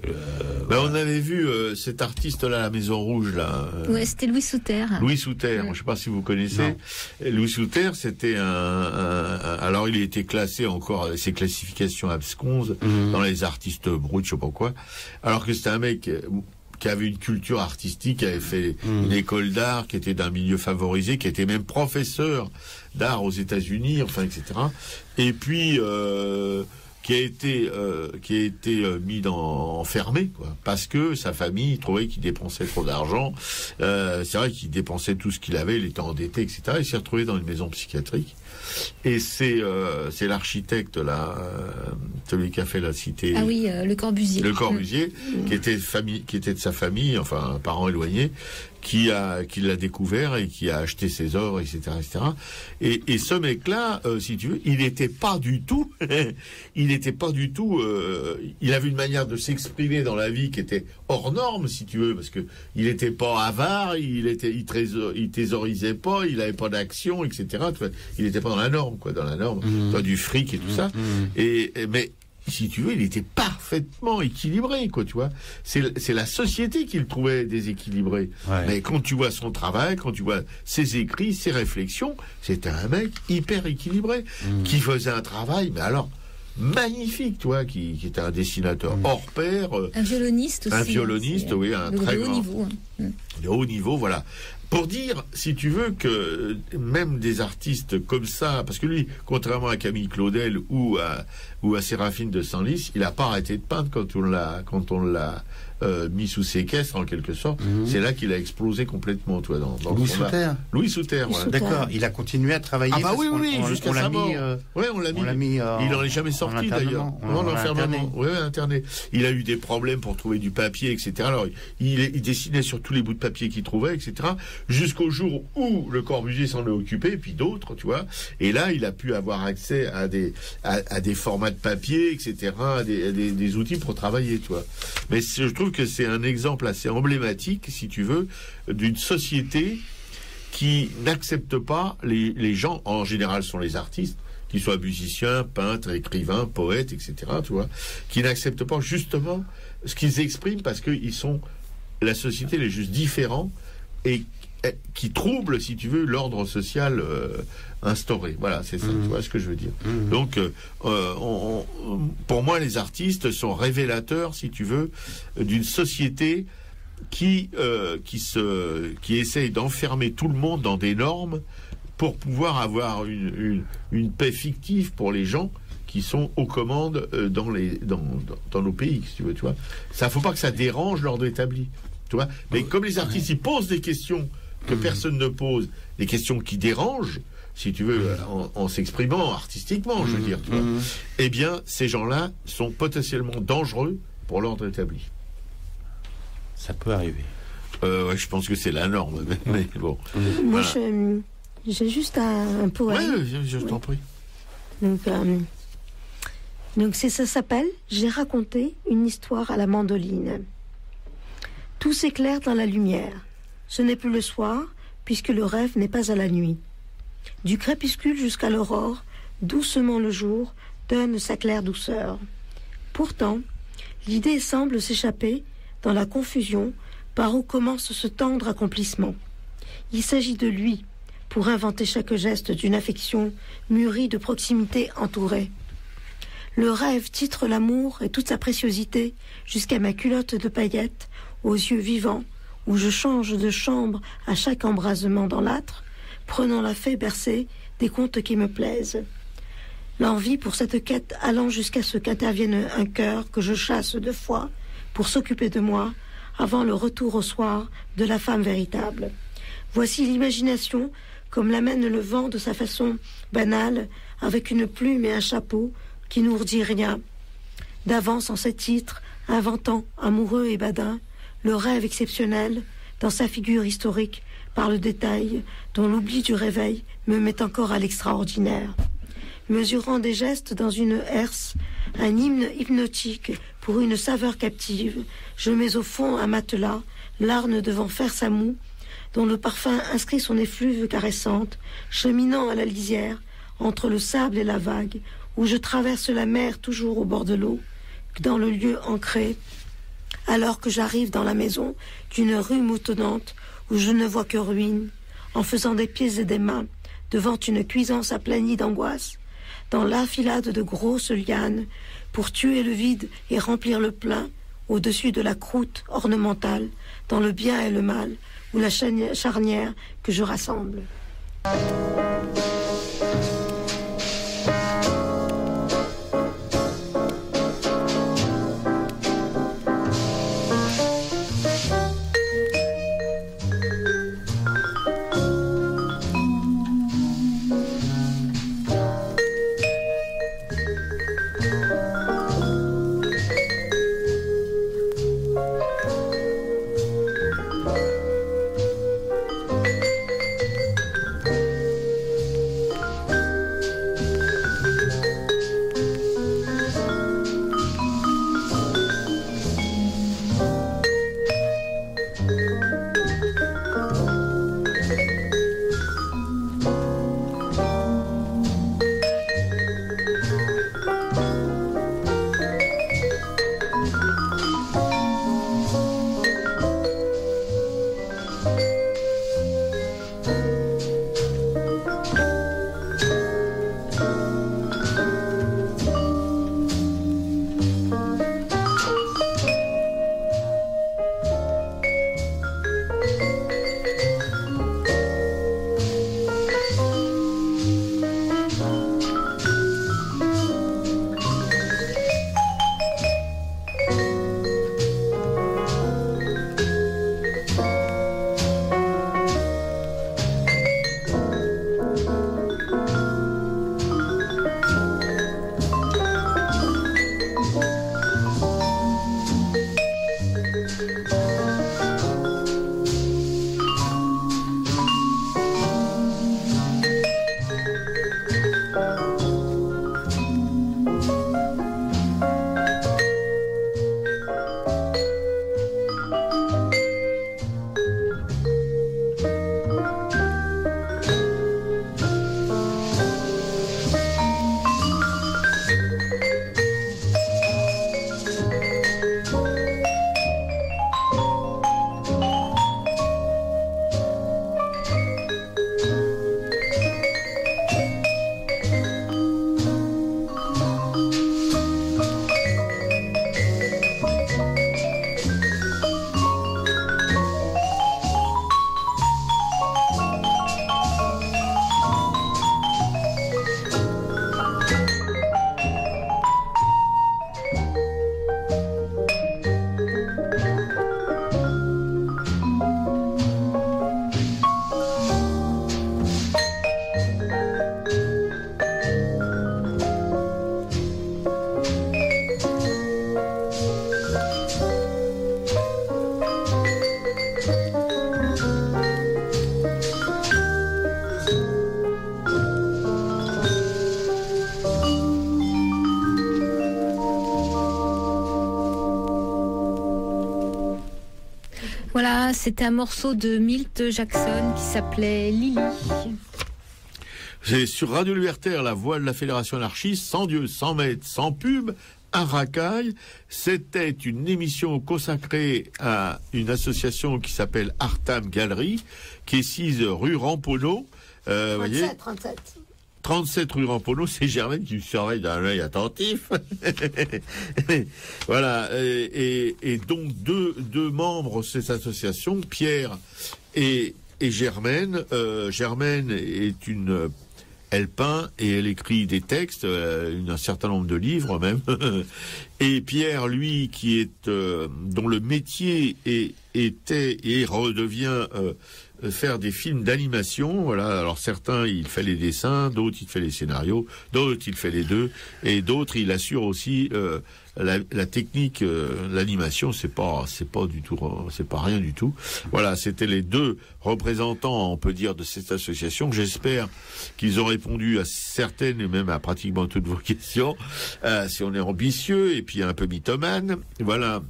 On avait vu cet artiste-là à la Maison Rouge, là. Ouais, c'était Louis Souter. Louis Souter. Je ne sais pas si vous connaissez. Louis Souter, c'était alors, il a été classé encore, ses classifications absconses, dans les artistes bruts, je sais pas quoi. Alors que c'était un mec qui avait une culture artistique, qui avait fait une école d'art, qui était d'un milieu favorisé, qui était même professeur d'art aux États-Unis, enfin, etc. Et puis qui a été mis enfermé, quoi, parce que sa famille trouvait qu'il dépensait trop d'argent. C'est vrai qu'il dépensait tout ce qu'il avait, il était endetté, etc. Il s'est retrouvé dans une maison psychiatrique. Et c'est l'architecte là, celui qui a fait la cité. Ah oui, Le Corbusier. Le Corbusier, qui était de sa famille, enfin un parent éloigné, qui l'a découvert et qui a acheté ses œuvres, etc., etc. Et ce mec-là, si tu veux, il n'était pas du tout. Il avait une manière de s'exprimer dans la vie qui était hors norme, si tu veux, parce que il n'était pas avare, il thésaurisait pas, il avait pas d'action, etc. Il n'était pas dans la norme, quoi, du fric et tout ça. Mais si tu veux, il était parfaitement équilibré, quoi, tu vois. C'est la société qui le trouvait déséquilibré. Ouais. Mais quand tu vois son travail, quand tu vois ses écrits, ses réflexions, c'était un mec hyper équilibré, qui faisait un travail, mais alors, magnifique, tu vois, qui était un dessinateur hors pair. Un violoniste aussi. Un violoniste, oui, un très grand. De haut niveau. De haut niveau, voilà. Pour dire, si tu veux, que même des artistes comme ça, parce que lui, contrairement à Camille Claudel ou à Séraphine de Senlis, il n'a pas arrêté de peindre quand on l'a mis sous séquestre, en quelque sorte. C'est là qu'il a explosé complètement, toi, dans Louis Souter. Louis Souter, voilà. D'accord, il a continué à travailler. Ah bah oui, jusqu'à sa mort. On l'a mis. Il n'en est jamais sorti, d'ailleurs. L'enfermement. Oui, interné. Il a eu des problèmes pour trouver du papier, etc. Alors, il dessinait sur tous les bouts de papier qu'il trouvait, etc. Jusqu'au jour où le Corbusier s'en est occupé, et puis d'autres, tu vois. Et là, il a pu avoir accès à des formats de papier, etc., à des outils pour travailler, tu vois. Mais je trouve que c'est un exemple assez emblématique, si tu veux, d'une société qui n'accepte pas les gens, en général sont les artistes, qu'ils soient musiciens, peintres, écrivains, poètes, etc., tu vois, qui n'acceptent pas justement ce qu'ils expriment parce qu'ils sont, la société elle est juste différente et qui trouble, si tu veux, l'ordre social instauré. Voilà, c'est ça, tu vois ce que je veux dire. Donc, pour moi, les artistes sont révélateurs, si tu veux, d'une société qui essaye d'enfermer tout le monde dans des normes pour pouvoir avoir une paix fictive pour les gens qui sont aux commandes dans nos pays, si tu veux, tu vois. Ça, faut pas que ça dérange l'ordre établi, tu vois. Mais comme les artistes, ils posent des questions que personne ne pose, des questions qui dérangent, si tu veux, en s'exprimant artistiquement, je veux dire, tu vois, eh bien, ces gens-là sont potentiellement dangereux pour l'ordre établi. Ça peut arriver. Ouais, je pense que c'est la norme, mais bon. Moi, j'ai juste un poème. Oui, je t'en prie. Donc, Donc ça s'appelle « J'ai raconté une histoire à la mandoline ». Tout s'éclaire dans la lumière. Ce n'est plus le soir, puisque le rêve n'est pas à la nuit. Du crépuscule jusqu'à l'aurore, doucement le jour donne sa claire douceur. Pourtant, l'idée semble s'échapper dans la confusion par où commence ce tendre accomplissement. Il s'agit de lui, pour inventer chaque geste d'une affection mûrie de proximité entourée. Le rêve titre l'amour et toute sa préciosité jusqu'à ma culotte de paillettes, aux yeux vivants, où je change de chambre à chaque embrasement dans l'âtre, prenant la fée bercée des contes qui me plaisent. L'envie pour cette quête allant jusqu'à ce qu'intervienne un cœur que je chasse 2 fois pour s'occuper de moi avant le retour au soir de la femme véritable. Voici l'imagination comme l'amène le vent de sa façon banale, avec une plume et un chapeau qui n'ourdit rien. D'avance en ses titres, inventant, amoureux et badin, le rêve exceptionnel, dans sa figure historique, par le détail, dont l'oubli du réveil me met encore à l'extraordinaire. Mesurant des gestes dans une herse, un hymne hypnotique pour une saveur captive, je mets au fond un matelas, l'arne devant faire sa moue, dont le parfum inscrit son effluve caressante, cheminant à la lisière, entre le sable et la vague, où je traverse la mer toujours au bord de l'eau, dans le lieu ancré, alors que j'arrive dans la maison d'une rue moutonnante où je ne vois que ruines, en faisant des pieds et des mains, devant une cuisance aplanie d'angoisse, dans l'enfilade de grosses lianes, pour tuer le vide et remplir le plein, au-dessus de la croûte ornementale, dans le bien et le mal, ou la charnière que je rassemble. C'était un morceau de Milt Jackson qui s'appelait Lily. C'est sur Radio Libertaire, la voix de la Fédération anarchiste, sans Dieu, sans maître, sans pub, un racaille. C'était une émission consacrée à une association qui s'appelle Artam Galerie, qui est 6 rue Ramponneau. 37 rue Ramponneau, c'est Germaine qui me surveille d'un œil attentif. Voilà, et donc deux membres de cette association, Pierre et Germaine. Germaine est elle peint et elle écrit des textes, un certain nombre de livres même. Et Pierre, lui, qui est dont le métier était et redevient faire des films d'animation. Voilà. Alors certains, il fait les dessins, d'autres il fait les scénarios, d'autres il fait les deux, et d'autres il assure aussi la technique, l'animation. C'est pas du tout, c'est pas rien du tout. Voilà, c'était les deux représentants, on peut dire, de cette association. J'espère qu'ils ont répondu à certaines et même à pratiquement toutes vos questions. Si on est ambitieux et puis un peu mythomane, voilà.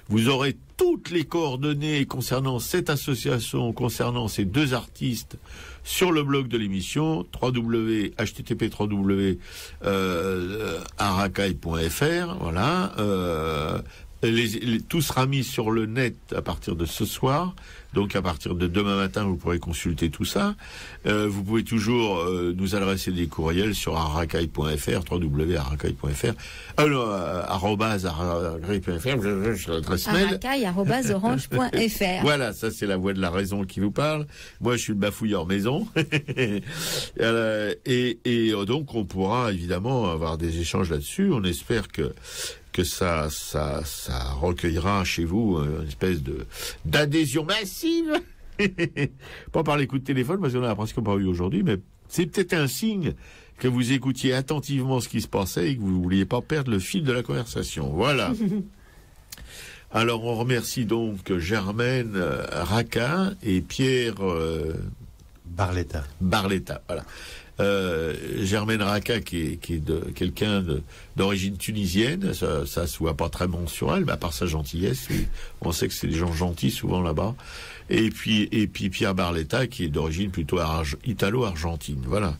Vous aurez toutes les coordonnées concernant cette association, concernant ces deux artistes, sur le blog de l'émission, http://aracaille.fr. Voilà. Tout sera mis sur le net à partir de ce soir. Donc à partir de demain matin, vous pourrez consulter tout ça. Vous pouvez toujours nous adresser des courriels sur aracaille.fr, www.aracaille.fr, @aracaille.fr, l'adresse mail. aracaille@orange.fr. Voilà, ça c'est la voix de la raison qui vous parle. Moi, je suis le bafouilleur maison. Et donc on pourra évidemment avoir des échanges là-dessus. On espère que ça recueillera chez vous une espèce d'adhésion massive. Pas par les coups de téléphone, parce qu'on a presque pas eu aujourd'hui, mais c'est peut-être un signe que vous écoutiez attentivement ce qui se passait et que vous ne vouliez pas perdre le fil de la conversation. Voilà. Alors on remercie donc Germaine Racca et Pierre Barletta, voilà. Germaine Racca qui est quelqu'un d'origine tunisienne, ça se voit pas très bon sur elle, mais à part sa gentillesse, on sait que c'est des gens gentils souvent là-bas. Et puis Pierre Barletta qui est d'origine plutôt italo-argentine. Voilà.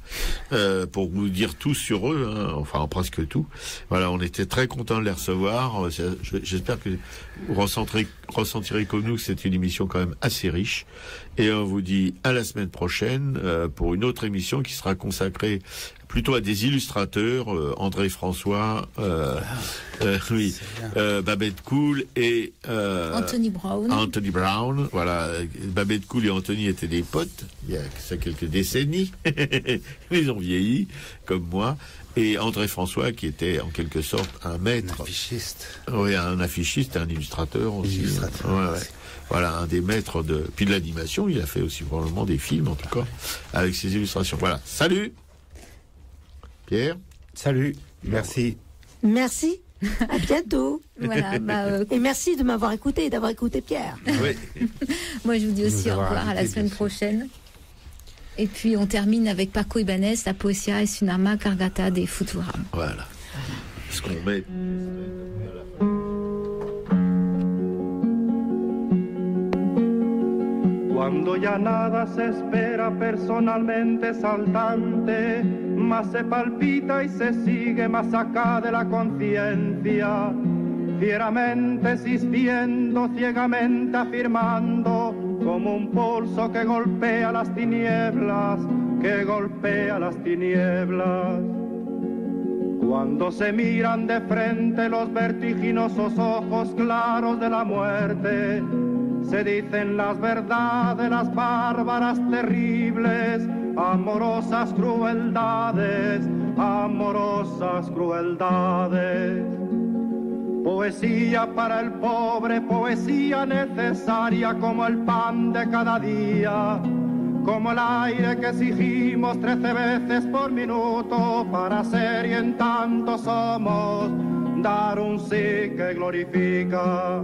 Pour vous dire tout sur eux, hein, enfin presque tout. Voilà, on était très contents de les recevoir. J'espère que vous ressentirez comme nous que c'est une émission quand même assez riche. Et on vous dit à la semaine prochaine pour une autre émission qui sera consacrée plutôt à des illustrateurs, André François, Babette Cool et Anthony Brown. Voilà, Babette Cool et Anthony étaient des potes il y a quelques décennies. Ils ont vieilli comme moi. Et André François qui était en quelque sorte un maître, un affichiste. Oui, un affichiste, un illustrateur aussi. Ouais. Voilà, un des maîtres de l'animation. Il a fait aussi probablement des films, en tout cas, avec ses illustrations. Voilà. Salut Pierre. Salut. Merci. Merci. À bientôt. Voilà, et merci de m'avoir écouté et d'avoir écouté Pierre. Oui. Moi, je vous dis aussi au revoir, à la semaine prochaine. Et puis, on termine avec Paco Ibanez, la Poesia es una arma cargata de futuro. Voilà. Ce qu'on met. Cuando ya nada se espera personalmente saltante, más se palpita y se sigue más acá de la conciencia, fieramente existiendo, ciegamente afirmando, como un pulso que golpea las tinieblas, Cuando se miran de frente los vertiginosos ojos claros de la muerte, se dicen las verdades, las bárbaras, terribles, amorosas crueldades. Poesía para el pobre, poesía necesaria como el pan de cada día, como el aire que exigimos 13 veces por minuto para ser y en tanto somos, dar un sí que glorifica.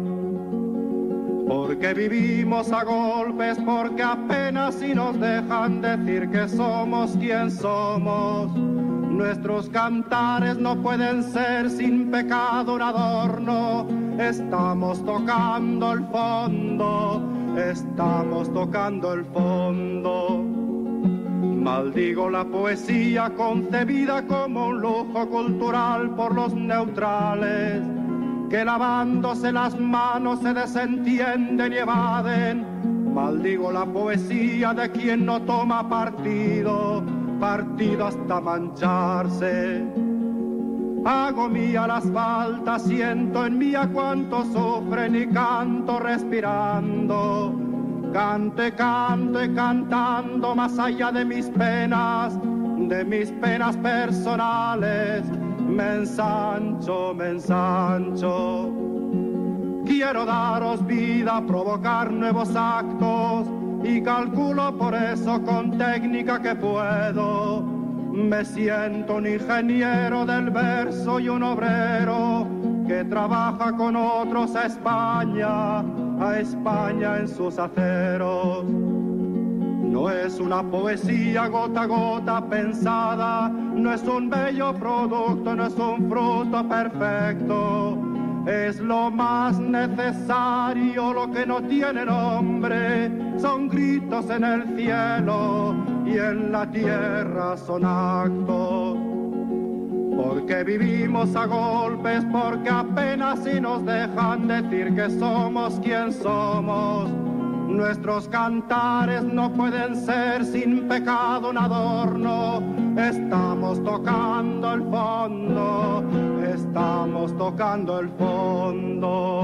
Porque vivimos a golpes, porque apenas si nos dejan decir que somos quien somos. Nuestros cantares no pueden ser sin pecado un adorno, estamos tocando el fondo, estamos tocando el fondo. Maldigo la poesía concebida como un lujo cultural por los neutrales, que lavándose las manos se desentienden y evaden. Maldigo la poesía de quien no toma partido, partido hasta mancharse. Hago mía las faltas, siento en mí a cuanto sufren y canto respirando. Cante, canto y cantando más allá de mis penas personales. Me ensancho, me ensancho. Quiero daros vida, provocar nuevos actos y calculo por eso con técnica que puedo. Me siento un ingeniero del verso y un obrero que trabaja con otros a España en sus aceros. No es una poesía gota a gota pensada, no es un bello producto, no es un fruto perfecto. Es lo más necesario, lo que no tiene nombre, son gritos en el cielo y en la tierra son actos. Porque vivimos a golpes, porque apenas si nos dejan decir que somos quien somos. Nuestros cantares no pueden ser sin pecado un adorno. Estamos tocando el fondo, estamos tocando el fondo.